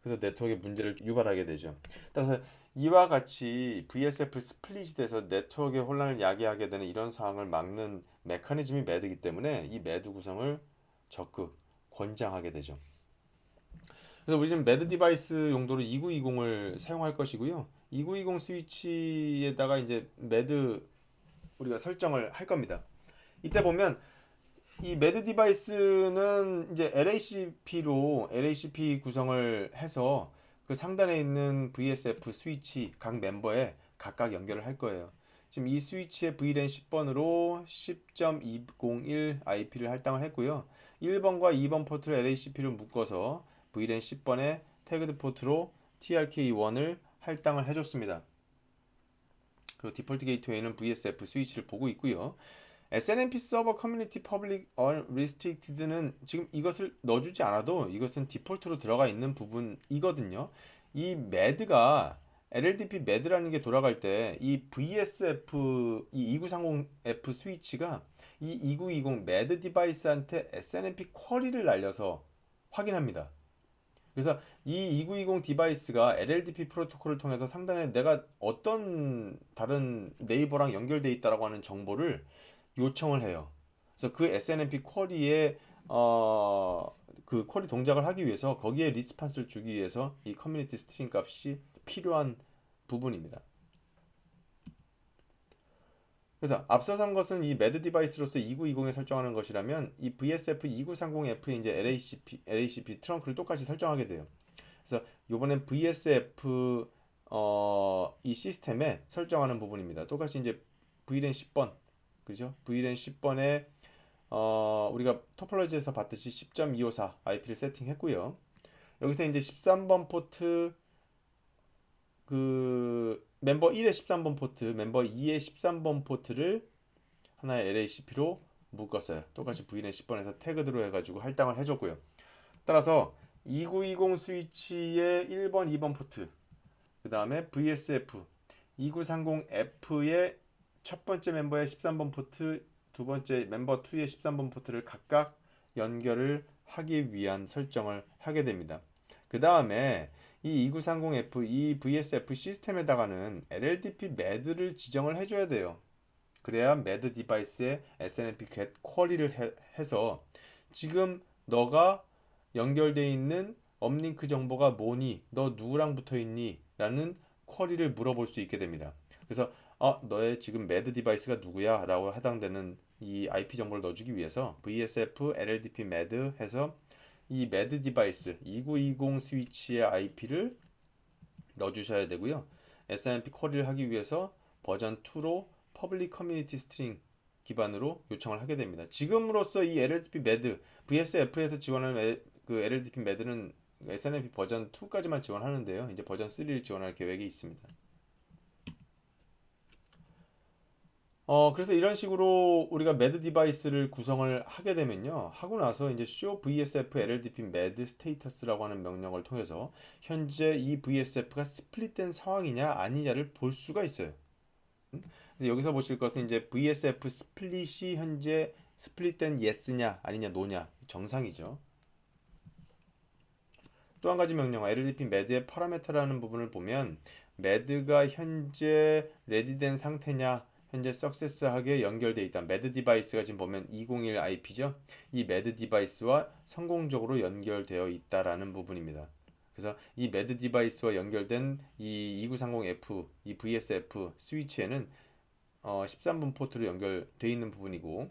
그래서 네트워크에 문제를 유발하게 되죠. 따라서 이와 같이 VSF 스플릿이 돼서 네트워크의 혼란을 야기하게 되는 이런 상황을 막는 메커니즘이 매드이기 때문에 이 매드 구성을 적극 권장하게 되죠. 그래서 우리는 매드 디바이스 용도로 2920을 사용할 것이고요. 2920 스위치에다가 이제 매드 우리가 설정을 할 겁니다. 이때 보면 이 매드 디바이스는 이제 LACP 구성을 해서 그 상단에 있는 VSF 스위치 각 멤버에 각각 연결을 할 거예요. 지금 이 스위치의 VLAN 10번으로 10.201 IP를 할당을 했고요. 1번과 2번 포트로 LACP를 묶어서 VLAN 10번에 태그드 포트로 TRK1을 할당을 해줬습니다. 그리고 디폴트 게이트웨이는 VSF 스위치를 보고 있고요. SNMP 서버 커뮤니티 퍼블릭 리스트릭티드는 지금 이것을 넣어주지 않아도 이것은 디폴트로 들어가 있는 부분이거든요. 이 매드가 LLDP 매드라는 게 돌아갈 때 이 VSF 이 2930F 스위치가 이 2920 매드 디바이스한테 SNMP 쿼리를 날려서 확인합니다. 그래서 이 2920 디바이스가 LLDP 프로토콜을 통해서 상단에 내가 어떤 다른 네이버랑 연결돼 있다라고 하는 정보를 요청을 해요. 그래서 그 SNMP 쿼리에 그 쿼리 동작을 하기 위해서 거기에 리스판스를 주기 위해서 이 커뮤니티 스트링 값이 필요한 부분입니다. 그래서 앞서선 것은 이 매드 디바이스로서 2920에 설정하는 것이라면 이 VSF 2930F의 이제 LACP 트렁크를 똑같이 설정하게 돼요. 그래서 이번엔 VSF 이 시스템에 설정하는 부분입니다. 똑같이 이제 VLAN 10번 그죠? VLAN 10번에 우리가 토폴로지에서 봤듯이 10.254 IP를 세팅했고요. 여기서 이제 13번 포트 그 멤버 1의 13번 포트, 멤버 2의 13번 포트를 하나의 LACP로 묶었어요. 똑같이 VLAN 10번에서 태그드로 해가지고 할당을 해줬고요. 따라서 2920 스위치의 1번, 2번 포트, 그 다음에 VSF 2930F의 첫 번째 멤버의 13번 포트, 두 번째 멤버 2의 13번 포트를 각각 연결을 하기 위한 설정을 하게 됩니다. 그 다음에 이 2930F, 이 VSF 시스템에다가는 LLDP 매드를 지정을 해줘야 돼요. 그래야 매드 디바이스에 SNMP get 쿼리를 해서 지금 너가 연결되어 있는 업링크 정보가 뭐니? 너 누구랑 붙어 있니? 라는 쿼리를 물어볼 수 있게 됩니다. 그래서 너의 지금 매드 디바이스가 누구야? 라고 해당되는 이 IP 정보를 넣어주기 위해서 VSF LLDP 매드 해서 이 매드 디바이스 2920 스위치의 IP를 넣어주셔야 되고요. SNMP 쿼리를 하기 위해서 버전 2로 퍼블릭 커뮤니티 스트링 기반으로 요청을 하게 됩니다. 지금으로서 이 LLDP 매드 VSF에서 지원하는 그 LLDP 매드는 SNMP 버전 2까지만 지원하는데요. 이제 버전 3를 지원할 계획이 있습니다. 그래서 이런 식으로 우리가 매드 디바이스를 구성을 하게 되면요. 하고 나서 이제 show VSF LLDP 매드 스테이터스라고 하는 명령을 통해서 현재 이 VSF가 스플릿된 상황이냐 아니냐를 볼 수가 있어요. 그래서 여기서 보실 것은 이제 VSF 스플릿이 현재 스플릿된 yes냐 아니냐 no냐 정상이죠. 또 한 가지 명령 LLDP 매드의 파라메터라는 부분을 보면 매드가 현재 레디된 상태냐 현재 석세스하게 연결되어 있다. 매드 디바이스가 지금 보면 201 IP죠. 이 매드 디바이스와 성공적으로 연결되어 있다라는 부분입니다. 그래서 이 매드 디바이스와 연결된 이 2930F, 이 VSF 스위치에는 13번 포트로 연결되어 있는 부분이고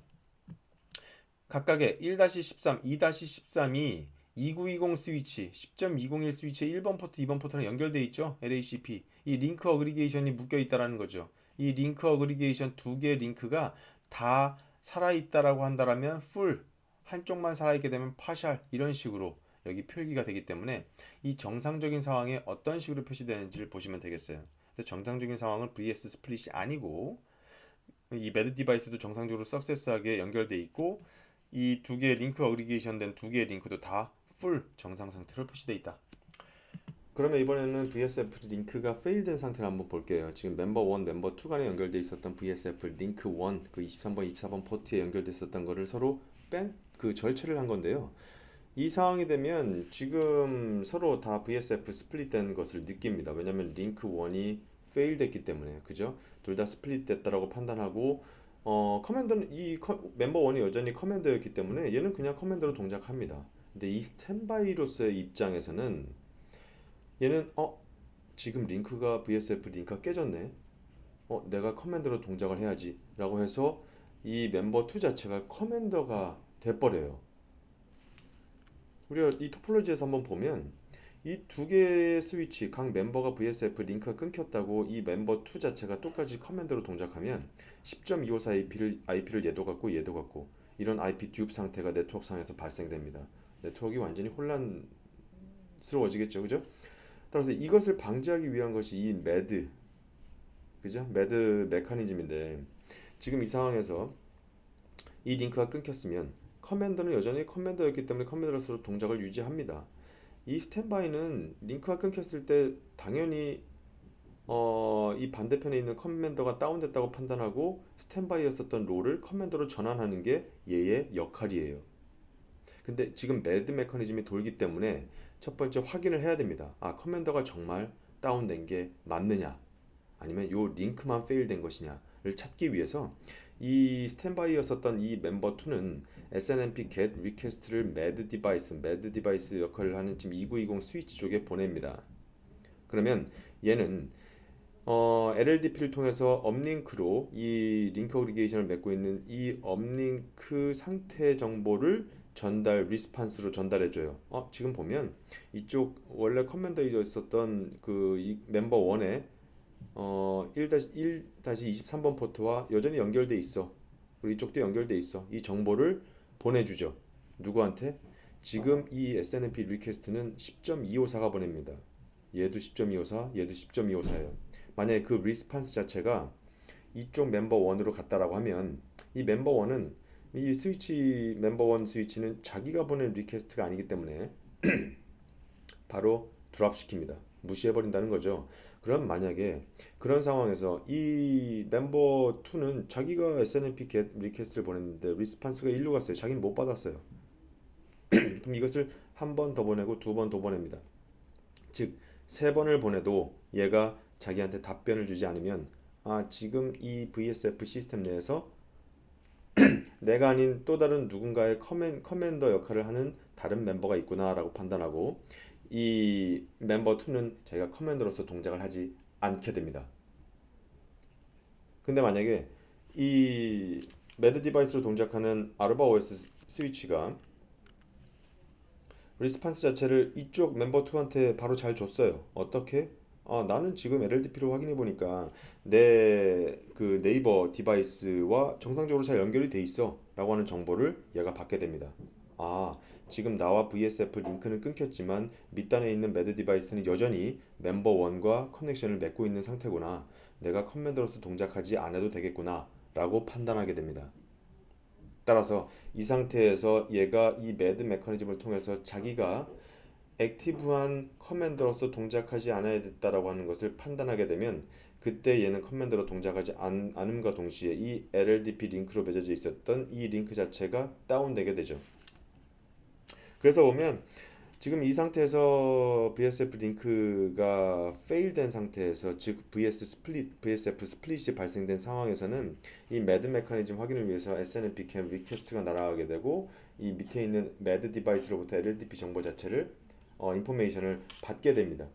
각각의 1-13, 2-13이 2920 스위치, 10.201 스위치의 1번 포트, 2번 포트랑 연결되어 있죠. LACP. 이 링크 어그리게이션이 묶여 있다라는 거죠. 이 링크 어그리게이션 두 개의 링크가 다 살아있다라고 한다면 full, 한쪽만 살아있게 되면 partial 이런 식으로 여기 표기가 되기 때문에 이 정상적인 상황에 어떤 식으로 표시되는지를 보시면 되겠어요. 그래서 정상적인 상황은 VS 스플릿이 아니고 이 매드 디바이스도 정상적으로 석세스하게 연결돼 있고 이 두 개의 링크 어그리게이션 된 두 개의 링크도 다 풀 정상 상태로 표시되어 있다. 그러면 이번에는 VSF 링크가 페일된 상태를 한번 볼게요. 지금 멤버 1, 멤버 2 간에 연결되어 있었던 VSF 링크 1, 그 23번, 24번 포트에 연결되어 있었던 거를 서로 그 절체를 한 건데요. 이 상황이 되면 지금 서로 다 VSF 스플릿된 것을 느낍니다. 왜냐면 링크 1이 페일 됐기 때문에 그죠? 둘 다 스플릿 됐다라고 판단하고 커맨더는 멤버 1이 여전히 커맨더였기 때문에 얘는 그냥 커맨더로 동작합니다. 근데 이 스탠바이로서의 입장에서는 얘는 지금 링크가 VSF 링크가 깨졌네. 내가 커맨드로 동작을 해야지 라고 해서 이 멤버 2 자체가 커맨더가 돼버려요. 우리가 이 토폴로지에서 한번 보면 이 두 개의 스위치 각 멤버가 VSF 링크가 끊겼다고 이 멤버 2 자체가 똑같이 커맨드로 동작하면 10.254 IP를 얘도 갖고 이런 IP 듀ፕ 상태가 네트워크상에서 발생됩니다. 네트워크가 완전히 혼란스러워지겠죠, 그죠? 따라서 이것을 방지하기 위한 것이 이 매드, 그죠? 매드 메커니즘인데 지금 이 상황에서 이 링크가 끊겼으면 커맨더는 여전히 커맨더였기 때문에 커맨더로서 동작을 유지합니다. 이 스탠바이는 링크가 끊겼을 때 당연히 이 반대편에 있는 커맨더가 다운됐다고 판단하고 스탠바이였었던 롤을 커맨더로 전환하는 게 얘의 역할이에요. 근데 지금 매드 메커니즘이 돌기 때문에 첫 번째 확인을 해야 됩니다. 아, 커맨더가 정말 다운된 게 맞느냐? 아니면 요 링크만 페일된 것이냐를 찾기 위해서 이 스탠바이였었던 이 멤버 2는 SNMP get request를 매드 디바이스 역할을 하는 지금 2920 스위치 쪽에 보냅니다. 그러면 얘는 LLDP를 통해서 업링크로 이 링크 어그리게이션을 맺고 있는 이 업링크 상태 정보를 리스판스로 전달해줘요. 지금 보면 이쪽 원래 커맨더에 있었던 이 멤버 1에 1-1-23번 포트와 여전히 연결돼 있어. 그리고 이쪽도 연결돼 있어. 이 정보를 보내주죠. 누구한테? 지금 이 SNMP 리퀘스트는 10.254가 보냅니다. 얘도 10.254, 얘도 10.254예요. 만약에 그 리스판스 자체가 이쪽 멤버 1으로 갔다라고 하면 이 멤버 1은 이 스위치 멤버 1 스위치는 자기가 보낸 리퀘스트가 아니기 때문에 바로 드랍시킵니다. 무시해버린다는 거죠. 그럼 만약에 그런 상황에서 이 멤버 2는 자기가 SNMP get 리퀘스트를 보냈는데 리스판스가 1로 갔어요. 자기는 못 받았어요. 그럼 이것을 한 번 더 보내고 두 번 더 보냅니다. 즉, 세 번을 보내도 얘가 자기한테 답변을 주지 않으면 지금 이 VSF 시스템 내에서 내가 아닌 또 다른 누군가의 커맨더 역할을 하는 다른 멤버가 있구나라고 판단하고 이 멤버 2는 자기가 커맨더로서 동작을 하지 않게 됩니다. 근데 만약에 이 매드 디바이스로 동작하는 아르바 OS 스위치가 리스판스 자체를 이쪽 멤버 2한테 바로 잘 줬어요. 어떻게? 나는 지금 LLDP로 확인해 보니까 내 그 네이버 디바이스와 정상적으로 잘 연결이 돼 있어 라고 하는 정보를 얘가 받게 됩니다. 아, 지금 나와 VSF 링크는 끊겼지만 밑단에 있는 매드 디바이스는 여전히 멤버 1과 커넥션을 맺고 있는 상태구나. 내가 커맨더로서 동작하지 않아도 되겠구나 라고 판단하게 됩니다. 따라서 이 상태에서 얘가 이 매드 메커니즘을 통해서 자기가 액티브한 커맨더로서 동작하지 않아야 됐다라고 하는 것을 판단하게 되면 그때 얘는 커맨더로 동작하지 않음과 동시에 이 LLDP 링크로 맺어져 있었던 이 링크 자체가 다운되게 되죠. 그래서 보면 지금 이 상태에서 VSF 링크가 fail된 상태에서 즉 VSF 스플릿이 발생된 상황에서는 이 매드 메커니즘 확인을 위해서 SNMP can 리퀘스트가 날아가게 되고 이 밑에 있는 매드 디바이스로부터 LLDP 정보 자체를 인포메이션을 받게 됩니다.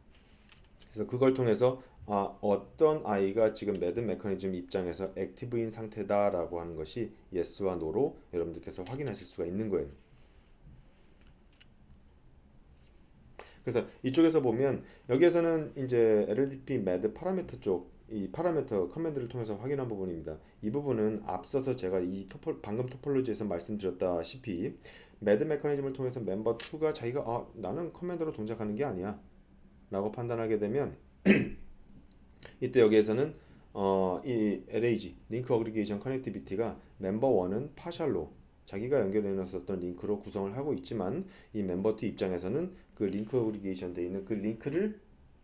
그래서 그걸 통해서 어떤 아이가 지금 매드 메커니즘 입장에서 액티브인 상태다라고 하는 것이 yes와 no로 여러분들께서 확인하실 수가 있는 거예요. 그래서 이쪽에서 보면 여기에서는 이제 LLDP 매드 파라미터 쪽 이 파라미터 커맨드를 통해서 확인한 부분입니다. 이 부분은 앞서서 제가 방금 토폴로지에서 말씀드렸다시피 매드 메커니즘을 통해서 멤버 2가 자기가 나는 커맨드로 동작하는 게 아니야 라고 판단하게 되면 이때 여기에서는 이 LAG 링크 어그리게이션 커넥티비티가 멤버 1은 파샬로 자기가 연결해 놨었던 링크로 구성을 하고 있지만 이 멤버 2 입장에서는 그 링크 어그리게이션 돼 있는 그 링크를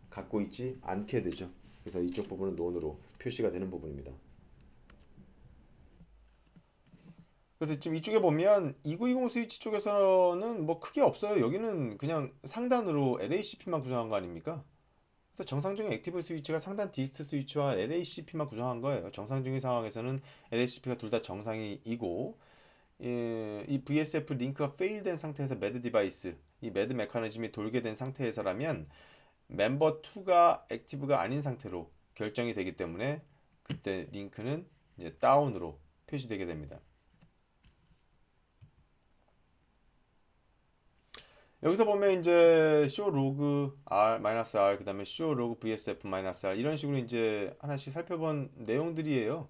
갖고 있지 않게 되죠. 그래서 이쪽 부분은 논으로 표시가 되는 부분입니다. 그래서 지금 이쪽에 보면 2920 스위치 쪽에서는 뭐 크게 없어요. 여기는 그냥 상단으로 LACP만 구성한 거 아닙니까? 그래서 정상적인 액티브 스위치가 상단 디스트 스위치와 LACP만 구성한 거예요. 정상적인 상황에서는 LACP가 둘 다 정상이고 이 VSF 링크가 페일된 상태에서 매드 디바이스 이 매드 메커니즘이 돌게 된 상태에서라면 멤버 2가 액티브가 아닌 상태로 결정이 되기 때문에 그때 링크는 이제 다운으로 표시되게 됩니다. 여기서 보면 이제 show log r-r 그다음에 show log vsf-r 이런 식으로 이제 하나씩 살펴본 내용들이에요.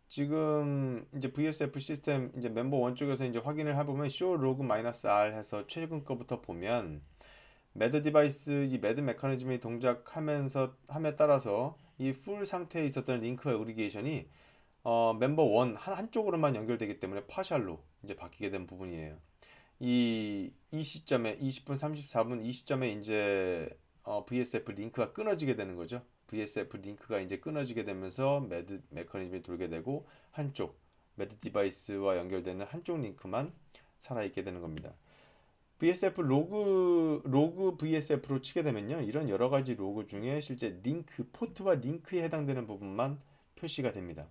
지금 이제 VSF 시스템 이제 멤버 원 쪽에서 이제 확인을 해보면 show log -r 해서 최근 거부터 보면 매드 디바이스 이 매드 메커니즘이 동작하면서 함에 따라서 이 풀 상태에 있었던 링크 어그리게이션이 멤버 원 한쪽으로만 연결되기 때문에 파샬로 이제 바뀌게 된 부분이에요. 이 시점에 20분 34분 이 시점에 이제 VSF 링크가 끊어지게 되는 거죠. VSF 링크가 이제 끊어지게 되면서 매드 메커니즘이 돌게 되고 한쪽 매드 디바이스와 연결되는 한쪽 링크만 살아있게 되는 겁니다. VSF 로그 VSF로 치게 되면요. 이런 여러 가지 로그 중에 실제 링크, 포트와 링크에 해당되는 부분만 표시가 됩니다.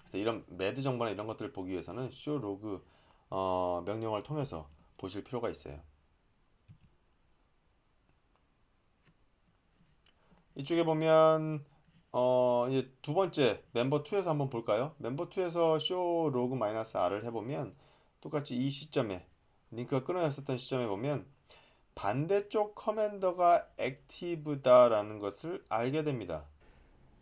그래서 이런 매드 정보나 이런 것들을 보기 위해서는 show log 명령을 통해서 보실 필요가 있어요. 이쪽에 보면 이제 두 번째 멤버 2에서 한번 볼까요? 멤버 2에서 show log -r을 해보면 똑같이 이 시점에 링크가 끊어졌었던 시점에 보면 반대쪽 커맨더가 액티브다라는 것을 알게 됩니다.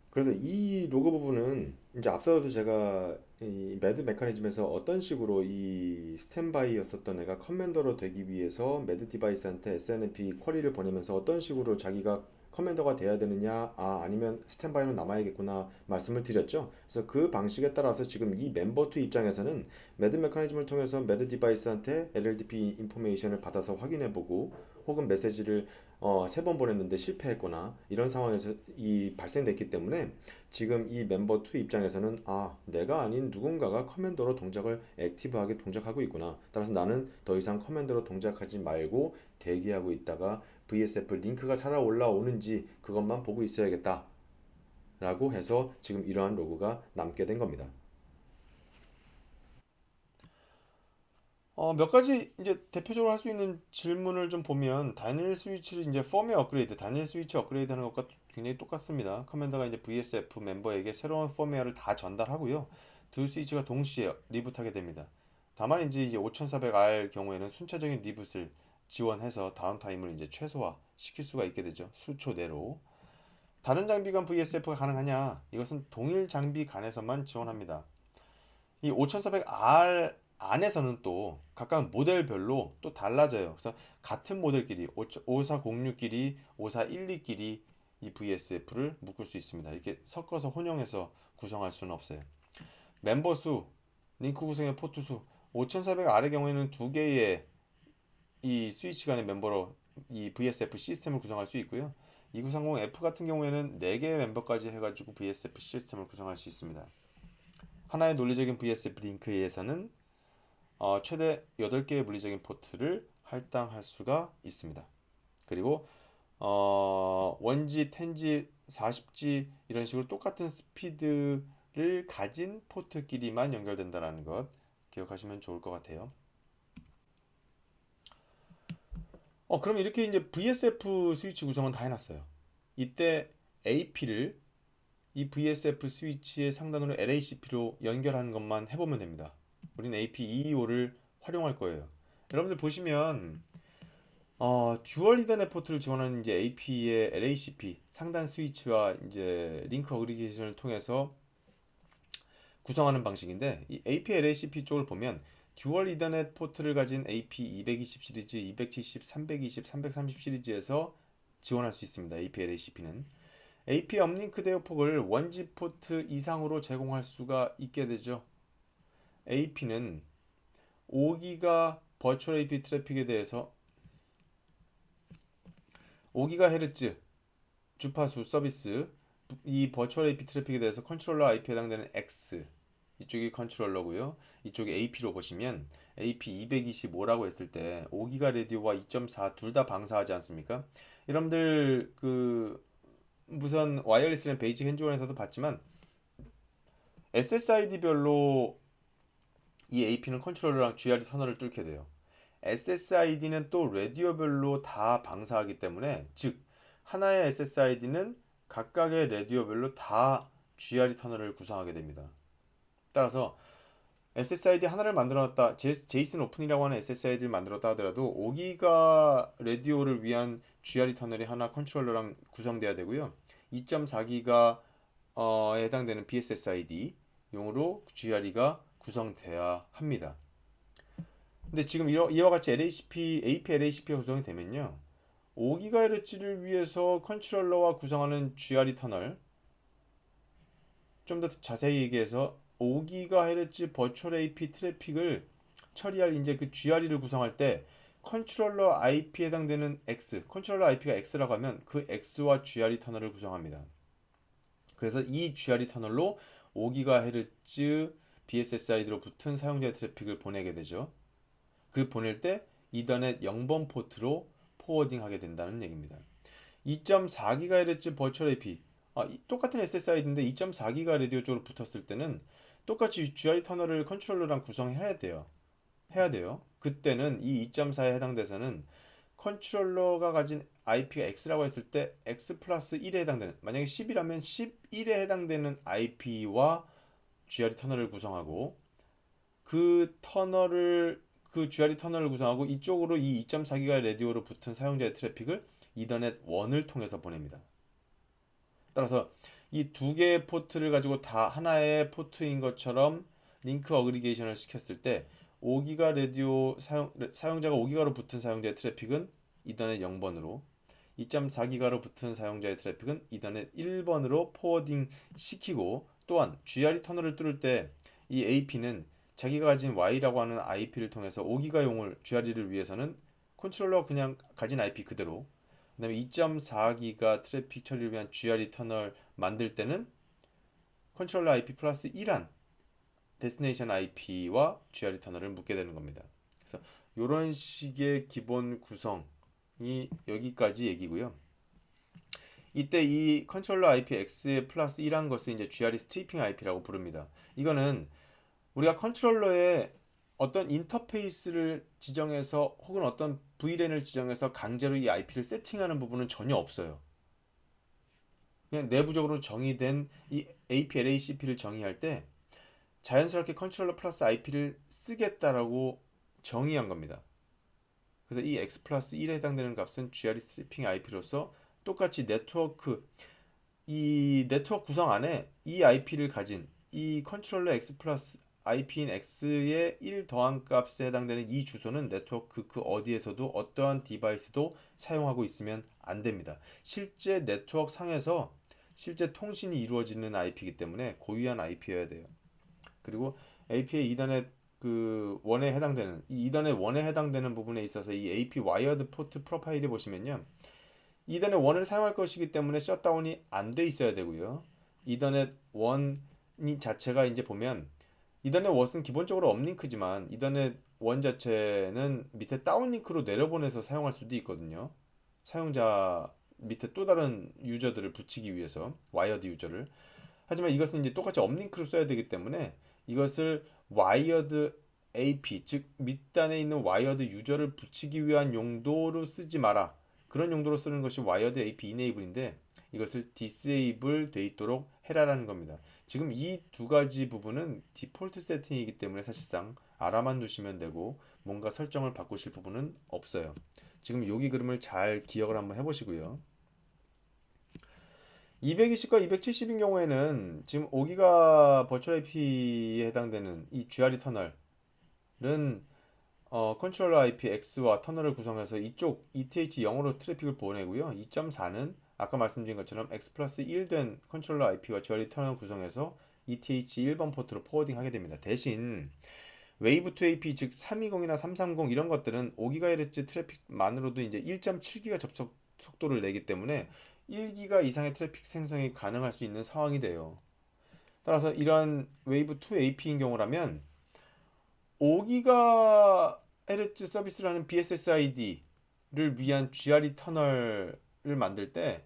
그래서 이 로그 부분은 이제 앞서도 제가 이 매드 메커니즘에서 어떤 식으로 이 스탠바이였었던 애가 커맨더로 되기 위해서 매드 디바이스한테 SNMP 쿼리를 보내면서 어떤 식으로 자기가 커맨더가 돼야 되느냐, 아니면 스탠바이로 남아야겠구나 말씀을 드렸죠. 그래서 그 방식에 따라서 지금 이 멤버 2 입장에서는 매드 메커니즘을 통해서 매드 디바이스한테 LLDP 인포메이션을 받아서 확인해보고 혹은 메시지를 3번 보냈는데 실패했거나 이런 상황에서 발생됐기 때문에 지금 이 멤버 2 입장에서는 내가 아닌 누군가가 커맨더로 동작을 액티브하게 동작하고 있구나. 따라서 나는 더 이상 커맨더로 동작하지 말고 대기하고 있다가 VSF 링크가 살아 올라오는지 그것만 보고 있어야겠다 라고 해서 지금 이러한 로그가 남게 된 겁니다. 몇 가지 이제 대표적으로 할 수 있는 질문을 좀 보면 다니엘 스위치를 이제 펌웨어 업그레이드, 다니엘 스위치 업그레이드 하는 것과 굉장히 똑같습니다. 커맨더가 이제 VSF 멤버에게 새로운 펌웨어를 다 전달하고요. 두 스위치가 동시에 리부트하게 됩니다. 다만 이제 5400R 경우에는 순차적인 리부트를 지원해서 다운타임을 이제 최소화 시킬 수가 있게 되죠. 수초 내로. 다른 장비 간 VSF가 가능하냐? 이것은 동일 장비 간에서만 지원합니다. 이 5400R 안에서는 또 각각 모델별로 또 달라져요. 그래서 같은 모델끼리 5406끼리 5412끼리 이 VSF를 묶을 수 있습니다. 이렇게 섞어서 혼용해서 구성할 수는 없어요. 멤버 수, 링크 구성의 포트 수 5400R의 경우에는 두 개의 이 스위치 간의 멤버로 이 VSF 시스템을 구성할 수 있고요. 2930F 같은 경우에는 4개의 멤버까지 해가지고 VSF 시스템을 구성할 수 있습니다. 하나의 논리적인 VSF 링크에 의해서는 최대 8개의 물리적인 포트를 할당할 수가 있습니다. 그리고 1G, 10G, 40G 이런 식으로 똑같은 스피드를 가진 포트끼리만 연결된다는 것 기억하시면 좋을 것 같아요. 그럼 이렇게 이제 VSF 스위치 구성은 다 해놨어요. 이때 AP를 이 VSF 스위치의 상단으로 LACP로 연결하는 것만 해보면 됩니다. 우리는 AP225를 활용할 거예요. 여러분들 보시면 듀얼 이더넷 포트를 지원하는 이제 AP의 LACP 상단 스위치와 이제 링크 어그리게이션을 통해서 구성하는 방식인데 이 AP LACP 쪽을 보면 듀얼 이더넷 포트를 가진 AP 220 시리즈, 270, 320, 330 시리즈에서 지원할 수 있습니다. AP LACP는 AP 업링크 대역폭을 1G 포트 이상으로 제공할 수가 있게 되죠. AP는 5기가 버추얼 AP 트래픽에 대해서 5GHz 주파수 서비스 이 버추얼 AP 트래픽에 대해서 컨트롤러 IP에 해당되는 X 이쪽이 컨트롤러고요. 이쪽이 AP로 보시면 AP 225라고 했을 때 5기가 라디오와 2.4 둘 다 방사하지 않습니까? 여러분들 무선 와이어리스 랜 베이직 핸즈온에서도 봤지만 SSID별로 이 AP는 컨트롤러랑 GRD 터널을 뚫게 돼요. SSID는 또 라디오별로 다 방사하기 때문에 즉 하나의 SSID는 각각의 라디오별로 다 GRE 터널을 구성하게 됩니다. 따라서 SSID 하나를 만들어놨다, 제이슨 오픈이라고 하는 SSID를 만들었다 하더라도 5기가 라디오를 위한 GRE 터널이 하나 컨트롤러랑 구성돼야 되고요. 2.4기가에 해당되는 BSSID 용으로 GRE가 구성돼야 합니다. 근데 지금 이와 같이 LHP, AP LHP가 구성이 되면요, 5GHz를 위해서 컨트롤러와 구성하는 GRE 터널, 좀 더 자세히 얘기해서 5GHz 버추얼 AP 트래픽을 처리할 이제 그 GRE를 구성할 때 컨트롤러 IP에 해당되는 X, 컨트롤러 IP가 X라고 하면 그 X와 GRE 터널을 구성합니다. 그래서 이 GRE 터널로 5GHz BSSID로 붙은 사용자의 트래픽을 보내게 되죠. 그 보낼 때 이더넷 0번 포트로 포워딩하게 된다는 얘기입니다. 2.4GHz 버추얼 AP, 똑같은 SSID인데 2.4기가 라디오 쪽으로 붙었을 때는 똑같이 GRE 터널을 컨트롤러랑 구성해야 돼요. 그때는 이 2.4에 해당돼서는 컨트롤러가 가진 IP가 X라고 했을 때 X 플러스 1에 해당되는, 만약에 10이라면 11에 해당되는 IP와 GRE 터널을 구성하고 그 GRE 터널을 구성하고 이쪽으로 이 2.4기가 라디오로 붙은 사용자의 트래픽을 이더넷 1을 통해서 보냅니다. 따라서 이 두 개의 포트를 가지고 다 하나의 포트인 것처럼 링크 어그리게이션을 시켰을 때 5기가 라디오 사용자가 5기가로 붙은 사용자의 트래픽은 이더넷 0번으로, 2.4기가로 붙은 사용자의 트래픽은 이더넷 1번으로 포워딩 시키고, 또한 GRE 터널을 뚫을 때 이 AP는 자기가 가진 Y라고 하는 IP를 통해서 5기가용을 GRE를 위해서는 컨트롤러가 그냥 가진 IP 그대로, 그 다음에 2.4기가 트래픽 처리를 위한 GRE 터널 만들 때는 컨트롤러 IP 플러스 1한 데스티네이션 IP와 GRE 터널을 묶게 되는 겁니다. 그래서 이런 식의 기본 구성이 여기까지 얘기고요. 이때 이 컨트롤러 IP X의 플러스 1한 것을 이제 GRE 스트리핑 IP라고 부릅니다. 이거는 우리가 컨트롤러에 어떤 인터페이스를 지정해서 혹은 어떤 VLAN을 지정해서 강제로 이 IP를 세팅하는 부분은 전혀 없어요. 그냥 내부적으로 정의된 이 AP LACP를 정의할 때 자연스럽게 컨트롤러 플러스 IP를 쓰겠다라고 정의한 겁니다. 그래서 이 X 플러스 1에 해당되는 값은 GRE 스트리핑 IP로서 똑같이 이 네트워크 구성 안에 이 IP를 가진 이 컨트롤러 X 플러스 IP인 X의 1 더한 값에 해당되는 이 주소는 네트워크 그 어디에서도 어떠한 디바이스도 사용하고 있으면 안 됩니다. 실제 네트워크 상에서 실제 통신이 이루어지는 IP이기 때문에 고유한 IP여야 돼요. 그리고 AP의 이더넷 그 원에 해당되는 이 이더넷 원에 해당되는 부분에 있어서 이 AP 와이어드 포트 프로파일을 보시면요, 이더넷 1을 사용할 것이기 때문에 셧다운이 안 돼 있어야 되고요. 이더넷 1이 자체가 이제 보면 이더넷 1은 기본적으로 업링크지만 이더넷 1 자체는 밑에 다운링크로 내려보내서 사용할 수도 있거든요. 사용자 밑에 또 다른 유저들을 붙이기 위해서 와이어드 유저를. 하지만 이것은 이제 똑같이 업링크로 써야 되기 때문에 이것을 와이어드 AP, 즉 밑단에 있는 와이어드 유저를 붙이기 위한 용도로 쓰지 마라. 그런 용도로 쓰는 것이 와이어드 AP 이네이블인데 이것을 디세이블 돼 있도록 해라라는 겁니다. 지금 이 두 가지 부분은 디폴트 세팅이기 때문에 사실상 알아만 두시면 되고 뭔가 설정을 바꾸실 부분은 없어요. 지금 여기 그림을 잘 기억을 한번 해보시고요. 220과 270인 경우에는 지금 5기가 버추얼 IP에 해당되는 이 GRE 터널은 컨트롤러 IP X와 터널을 구성해서 이쪽 ETH 0으로 트래픽을 보내고요. 2.4는 아까 말씀드린 것처럼 X 플러스 1 된 컨트롤러 IP와 GRE 터널을 구성해서 ETH 1번 포트로 포워딩 하게 됩니다. 대신 웨이브 2 AP 즉 320이나 330 이런 것들은 5GHz 트래픽만으로도 이제 1.7기가 접속 속도를 내기 때문에 1기가 이상의 트래픽 생성이 가능할 수 있는 상황이 돼요. 따라서 이러한 웨이브 2 AP인 경우라면 5GHz 서비스라는 BSSID를 위한 GRE 터널을 만들 때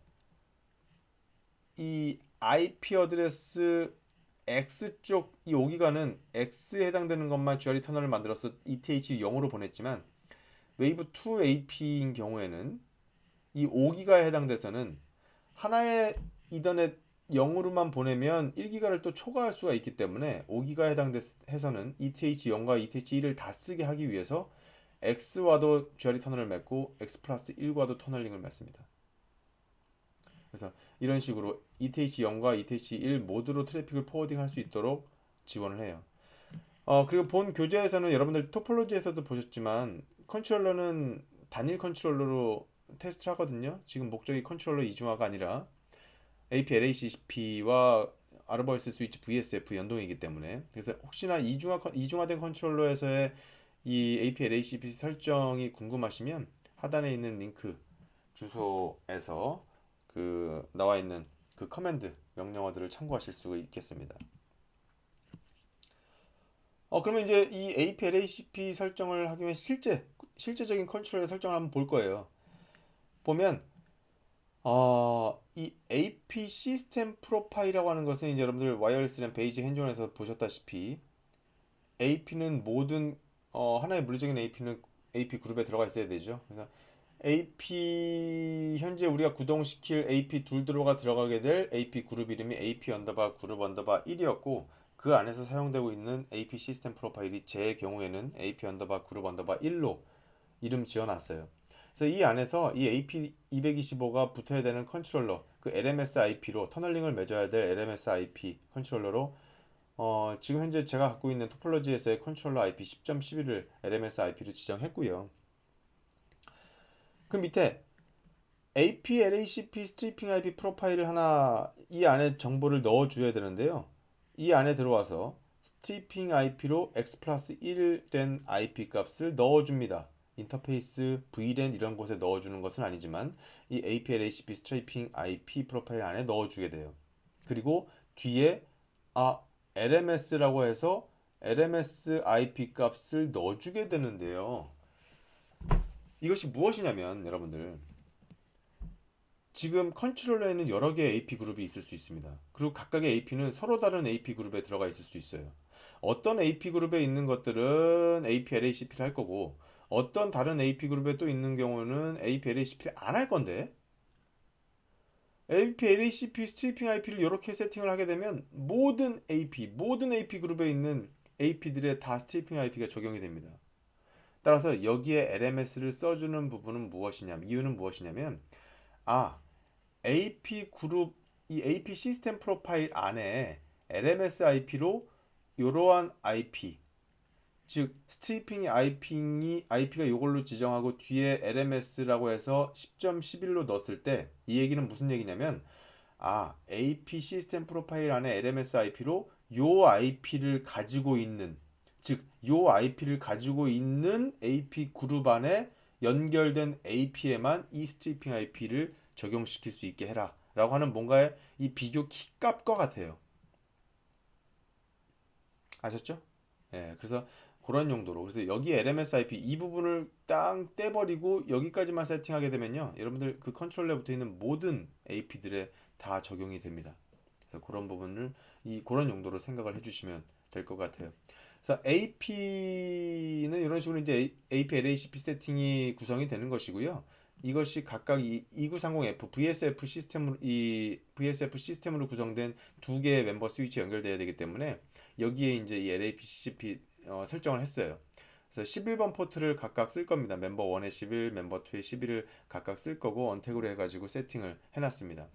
이 IP 어드레스 X 쪽 이 5기가는 X에 해당되는 것만 GRE 터널을 만들어서 ETH 0으로 보냈지만 웨이브 2 AP인 경우에는 이 5기가에 해당돼서는 하나의 이더넷 0으로만 보내면 1기가를 또 초과할 수가 있기 때문에 5기가 해당해서는 ETH0과 ETH1을 다 쓰게 하기 위해서 X와도 GRE 터널을 맺고 X 플러스 1과도 터널링을 맺습니다. 그래서 이런 식으로 ETH0과 ETH1 모두로 트래픽을 포워딩 할 수 있도록 지원을 해요. 그리고 본 교재에서는 여러분들 토폴로지에서도 보셨지만 컨트롤러는 단일 컨트롤러로 테스트를 하거든요. 지금 목적이 컨트롤러 이중화가 아니라 AP LACP와 아르바이스 스위치 VSF 연동이기 때문에, 그래서 혹시나 이중화된 컨트롤러에서의 이 AP LACP 설정이 궁금하시면 하단에 있는 링크 주소에서 그 나와 있는 그 커맨드 명령어들을 참고하실 수 있겠습니다. 그러면 이제 이 AP LACP 설정을 하기 위해 실제적인 컨트롤러 설정을 한번 볼 거예요. 보면 이 AP 시스템 프로파일이라고 하는 것은 이제 여러분들 와이어리스 램 베이지 핸즈온에서 보셨다시피 AP는 모든 하나의 물리적인 AP는 AP 그룹에 들어가 있어야 되죠. 그래서 AP 현재 우리가 구동시킬 AP 둘들어가 들어가게 될 AP 그룹 이름이 AP 언더바 그룹 언더바 1이었고 그 안에서 사용되고 있는 AP 시스템 프로파일이 제 경우에는 AP 언더바 그룹 언더바 1로 이름 지어놨어요. 그래서 이 안에서 이 AP225가 붙어야 되는 컨트롤러, 그 LMS IP로 터널링을 맺어야 될 LMS IP 컨트롤러로 지금 현재 제가 갖고 있는 토폴로지에서의 컨트롤러 IP 10.11을 LMS IP로 지정했고요. 그 밑에 AP LACP 스트리핑 IP 프로파일을 하나 이 안에 정보를 넣어줘야 되는데요. 이 안에 들어와서 스트리핑 IP로 X 플러스 1 된 IP 값을 넣어줍니다. 인터페이스, VLAN 이런 곳에 넣어주는 것은 아니지만 이 APLACP 스트리핑 IP 프로파일 안에 넣어주게 돼요. 그리고 뒤에 LMS라고 해서 LMS IP 값을 넣어주게 되는데요. 이것이 무엇이냐면 여러분들 지금 컨트롤러에는 여러 개의 AP 그룹이 있을 수 있습니다. 그리고 각각의 AP는 서로 다른 AP 그룹에 들어가 있을 수 있어요. 어떤 AP 그룹에 있는 것들은 AP LACP를 할 거고 어떤 다른 AP 그룹에 또 있는 경우는 AP LACP를 안 할 건데 AP LACP 스트리핑 IP를 이렇게 세팅을 하게 되면 모든 AP 그룹에 있는 AP들의 다 스트리핑 IP가 적용이 됩니다. 따라서 여기에 LMS를 써주는 부분은 무엇이냐면 이유는 무엇이냐면 AP 그룹 이 AP 시스템 프로파일 안에 LMS IP로 이러한 IP 즉 스트리핑 IP가 이걸로 지정하고 뒤에 LMS라고 해서 10.11로 넣었을 때 이 얘기는 무슨 얘기냐면 AP 시스템 프로파일 안에 LMS IP로 요 IP를 가지고 있는 즉 요 IP를 가지고 있는 AP 그룹 안에 연결된 AP에만 이 스트리핑 IP를 적용시킬 수 있게 해라 라고 하는 뭔가의 이 비교 키값과 같아요. 아셨죠? 예, 그래서 그런 용도로 그래서 여기 LMS IP 이 부분을 땅 떼버리고 여기까지만 세팅하게 되면요 여러분들 그 컨트롤러에 붙어 있는 모든 AP들에 다 적용이 됩니다. 그래서 그런 부분을 그런 용도로 생각을 해주시면 될 것 같아요. 그래서 AP는 이런 식으로 이제 AP LACP 세팅이 구성이 되는 것이고요. 이것이 각각 2930F VSF 시스템으로 구성된 두 개의 멤버 스위치 연결돼야 되기 때문에 여기에 이제 이 LACP 설정을 했어요. 그래서 11번 포트를 각각 쓸 겁니다. 멤버 1에 11, 멤버 2에 11을 각각 쓸 거고 언택으로 해가지고 세팅을 해놨습니다.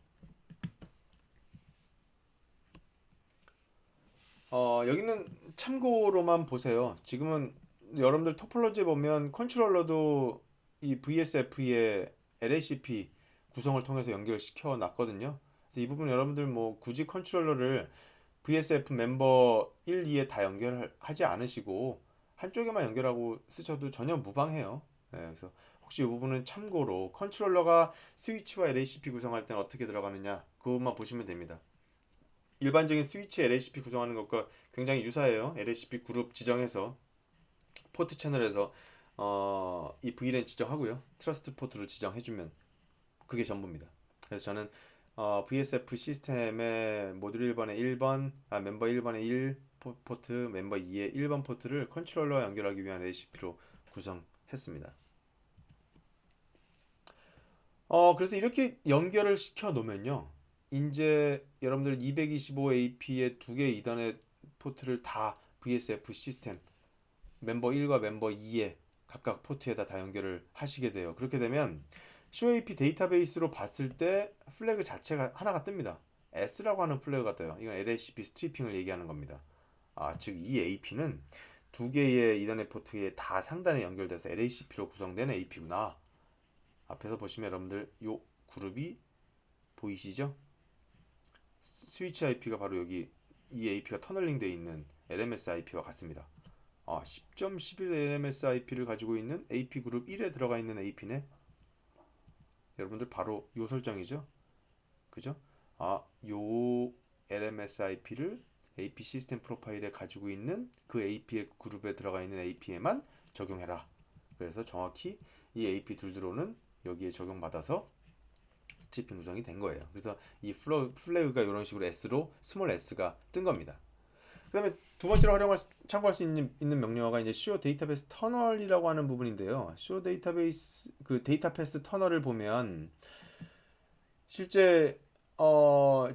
여기는 참고로만 보세요. 지금은 여러분들 토폴로지에 보면 컨트롤러도 이 VSF의 LACP 구성을 통해서 연결시켜 놨거든요. 그래서 이 부분 여러분들 뭐 굳이 컨트롤러를 VSF 멤버 1, 2에 다 연결하지 않으시고 한쪽에만 연결하고 쓰셔도 전혀 무방해요. 그래서 혹시 이 부분은 참고로 컨트롤러가 스위치와 LACP 구성할 때는 어떻게 들어가느냐 그것만 보시면 됩니다. 일반적인 스위치 LACP 구성하는 것과 굉장히 유사해요. LACP 그룹 지정해서 포트 채널에서 이 VLAN 지정하고요. 트러스트 포트로 지정해주면 그게 전부입니다. 그래서 저는 VSF 시스템의 모듈 1번에 1번, 멤버 1번에 1 포트, 멤버 2에 1번 포트를 컨트롤러와 연결하기 위한 LACP로 구성했습니다. 그래서 이렇게 연결을 시켜 놓으면요. 이제 여러분들 225AP의 두 개의 이더넷 포트를 다 VSF 시스템 멤버 1과 멤버 2의 각각 포트에다 다 연결을 하시게 돼요. 그렇게 되면 COAP 데이터베이스로 봤을 때 플래그 자체가 하나가 뜹니다. S라고 하는 플래그가 떠요. 이건 LHCP 스트리핑을 얘기하는 겁니다. 즉 이 AP는 두 개의 이더넷 포트에 다 상단에 연결돼서 LHCP로 구성된 AP구나. 앞에서 보시면 여러분들 요 그룹이 보이시죠? 스위치 IP가 바로 여기 이 AP가 터널링 되어 있는 LMS IP와 같습니다. 10.11 LMS IP를 가지고 있는 AP 그룹 1에 들어가 있는 AP네. 여러분들 바로 요 설정이죠. 그죠? 요 LMS IP를 AP 시스템 프로파일에 가지고 있는 그 AP의 그룹에 들어가 있는 AP에만 적용해라. 그래서 정확히 이 AP 둘들로는 여기에 적용받아서 스트리핑 구성이 된 거예요. 그래서 이 플래그가 이런 식으로 S로 스몰 S가 뜬 겁니다. 그 다음에 두 번째로 참고할 수 있는 명령어가 이제 CO 데이터베이스 터널이라고 하는 부분인데요. CO 데이터베이스 그 데이터 패스 터널을 보면 실제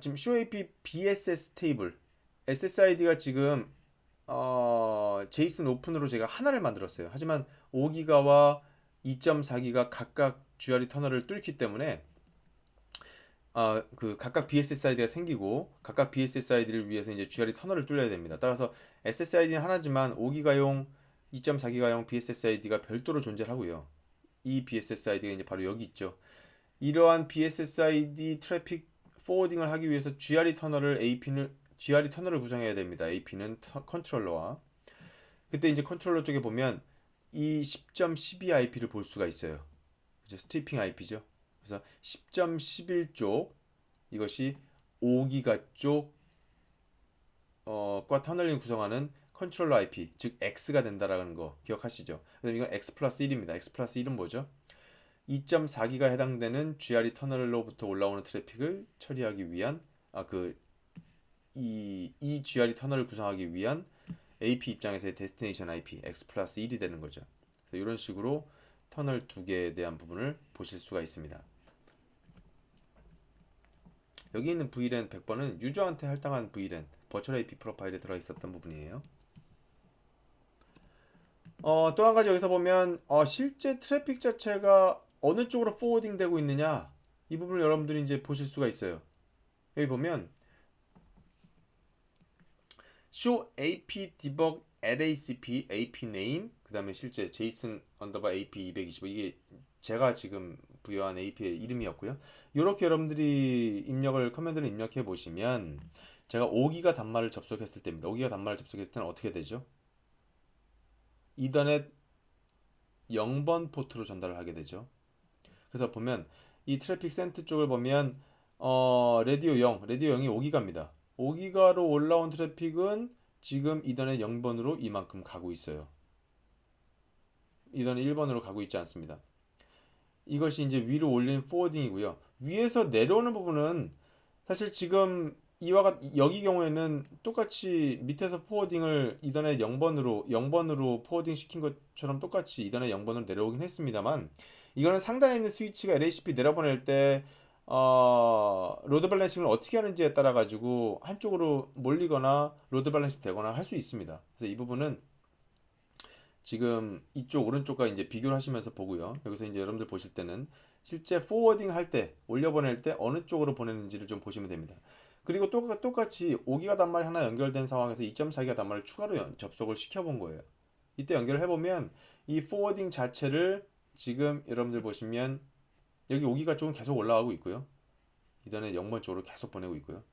지금 COAP BSS 테이블 SSID가 지금 제이슨 오픈으로 제가 하나를 만들었어요. 하지만 5기가와 2.4기가 각각 GRE 터널을 뚫기 때문에 그 각각 BSSID가 생기고 각각 BSSID를 위해서 이제 GRE 터널을 뚫려야 됩니다. 따라서 SSID는 하나지만 5기가용, 2.4기가용 BSSID가 별도로 존재하고요. 이 BSSID가 이제 바로 여기 있죠. 이러한 BSSID 트래픽 포워딩을 하기 위해서 GRE 터널을 구성해야 됩니다. AP는 컨트롤러와 그때 이제 컨트롤러 쪽에 보면 이 10.12 IP를 볼 수가 있어요. 그죠? 스트리핑 IP죠. 그래서 10.11쪽 이것이 5기가 쪽과 터널링 구성하는 컨트롤러 IP 즉 X가 된다라는 거 기억하시죠? 그다음 이건 X 플러스 1입니다. X 플러스 1은 뭐죠? 2.4기가 해당되는 GRE 터널로부터 올라오는 트래픽을 처리하기 위한 이 GRE 터널을 구성하기 위한 AP 입장에서의 데스티네이션 IP X 플러스 1이 되는 거죠. 그래서 이런 식으로 터널 두 개에 대한 부분을 보실 수가 있습니다. 여기 있는 VLAN 100번은 유저한테 할당한 VLAN 버추얼 AP 프로파일에 들어있었던 부분이에요. 또 한 가지 여기서 보면 실제 트래픽 자체가 어느 쪽으로 포워딩 되고 있느냐 이 부분을 여러분들이 이제 보실 수가 있어요. 여기 보면 show AP debug LACP AP name 그 다음에 실제 JSON 언더바 AP 225 이게 제가 지금 부여한 AP의 이름이었고요. 이렇게 여러분들이 커맨드를 입력해 보시면 제가 5기가 단말을 접속했을 때입니다. 5기가 단말을 접속했을 때는 어떻게 되죠? 이더넷 0번 포트로 전달을 하게 되죠. 그래서 보면 이 트래픽 센트 쪽을 보면 라디오 0이 5기가입니다. 5기가로 올라온 트래픽은 지금 이더넷 0번으로 이만큼 가고 있어요. 이더넷 1번으로 가고 있지 않습니다. 이것이 이제 위로 올린 포워딩이고요. 위에서 내려오는 부분은 사실 지금 여기 경우에는 똑같이 밑에서 포워딩을 이더넷 0번으로 포워딩 시킨 것처럼 똑같이 이더넷 0번으로 내려오긴 했습니다만 이거는 상단에 있는 스위치가 LHCP 내려보낼 때 로드 밸런싱을 어떻게 하는지에 따라 가지고 한쪽으로 몰리거나 로드 밸런싱 되거나 할 수 있습니다. 그래서 이 부분은 지금 이쪽 오른쪽과 이제 비교를 하시면서 보고요. 여기서 이제 여러분들 보실 때는 실제 포워딩 할 때 올려보낼 때 어느 쪽으로 보내는지를 좀 보시면 됩니다. 그리고 똑같이 5기가 단말이 하나 연결된 상황에서 2.4기가 단말을 추가로 접속을 시켜본 거예요. 이때 연결을 해보면 이 포워딩 자체를 지금 여러분들 보시면 여기 5기가 쪽은 계속 올라가고 있고요. 이더넷 0번 쪽으로 계속 보내고 있고요.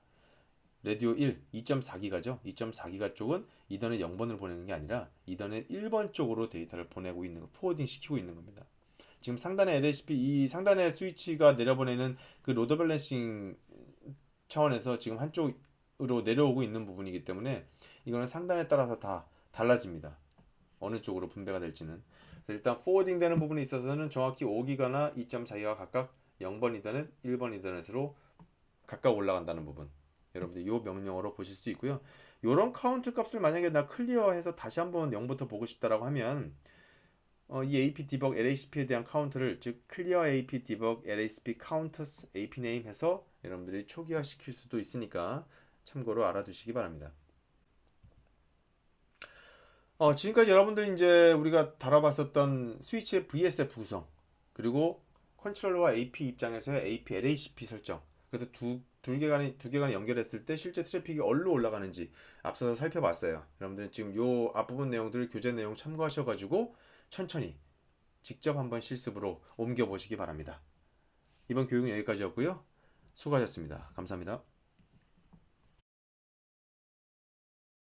라디오 1, 2.4기가죠. 2.4기가 쪽은 이더넷 0번을 보내는 게 아니라 이더넷 1번 쪽으로 데이터를 보내고 있는 거, 포워딩 시키고 있는 겁니다. 지금 상단의 LHCP, 이 상단의 스위치가 내려보내는 그 로드 밸런싱 차원에서 지금 한쪽으로 내려오고 있는 부분이기 때문에 이거는 상단에 따라서 다 달라집니다. 어느 쪽으로 분배가 될지는. 일단 포워딩 되는 부분에 있어서는 정확히 5기가나 2.4기가 각각 0번 이더넷, 1번 이더넷으로 각각 올라간다는 부분. 여러분들 이 명령어로 보실 수 있고요. 이런 카운트 값을 만약에 나 클리어해서 다시 한번 0부터 보고 싶다라고 하면 이 AP debug LHCP에 대한 카운트를 즉 clear AP debug LHCP counters AP name 해서 여러분들이 초기화 시킬 수도 있으니까 참고로 알아두시기 바랍니다. 지금까지 여러분들이 이제 우리가 다뤄봤었던 스위치의 VSF 구성, 그리고 컨트롤러와 AP 입장에서의 AP LACP 설정. 그래서 두 개간이 연결했을 때 실제 트래픽이 어디로 올라가는지 앞서서 살펴봤어요. 여러분들은 지금 요 앞부분 내용들 교재 내용 참고하셔가지고 천천히 직접 한번 실습으로 옮겨보시기 바랍니다. 이번 교육은 여기까지였고요. 수고하셨습니다. 감사합니다.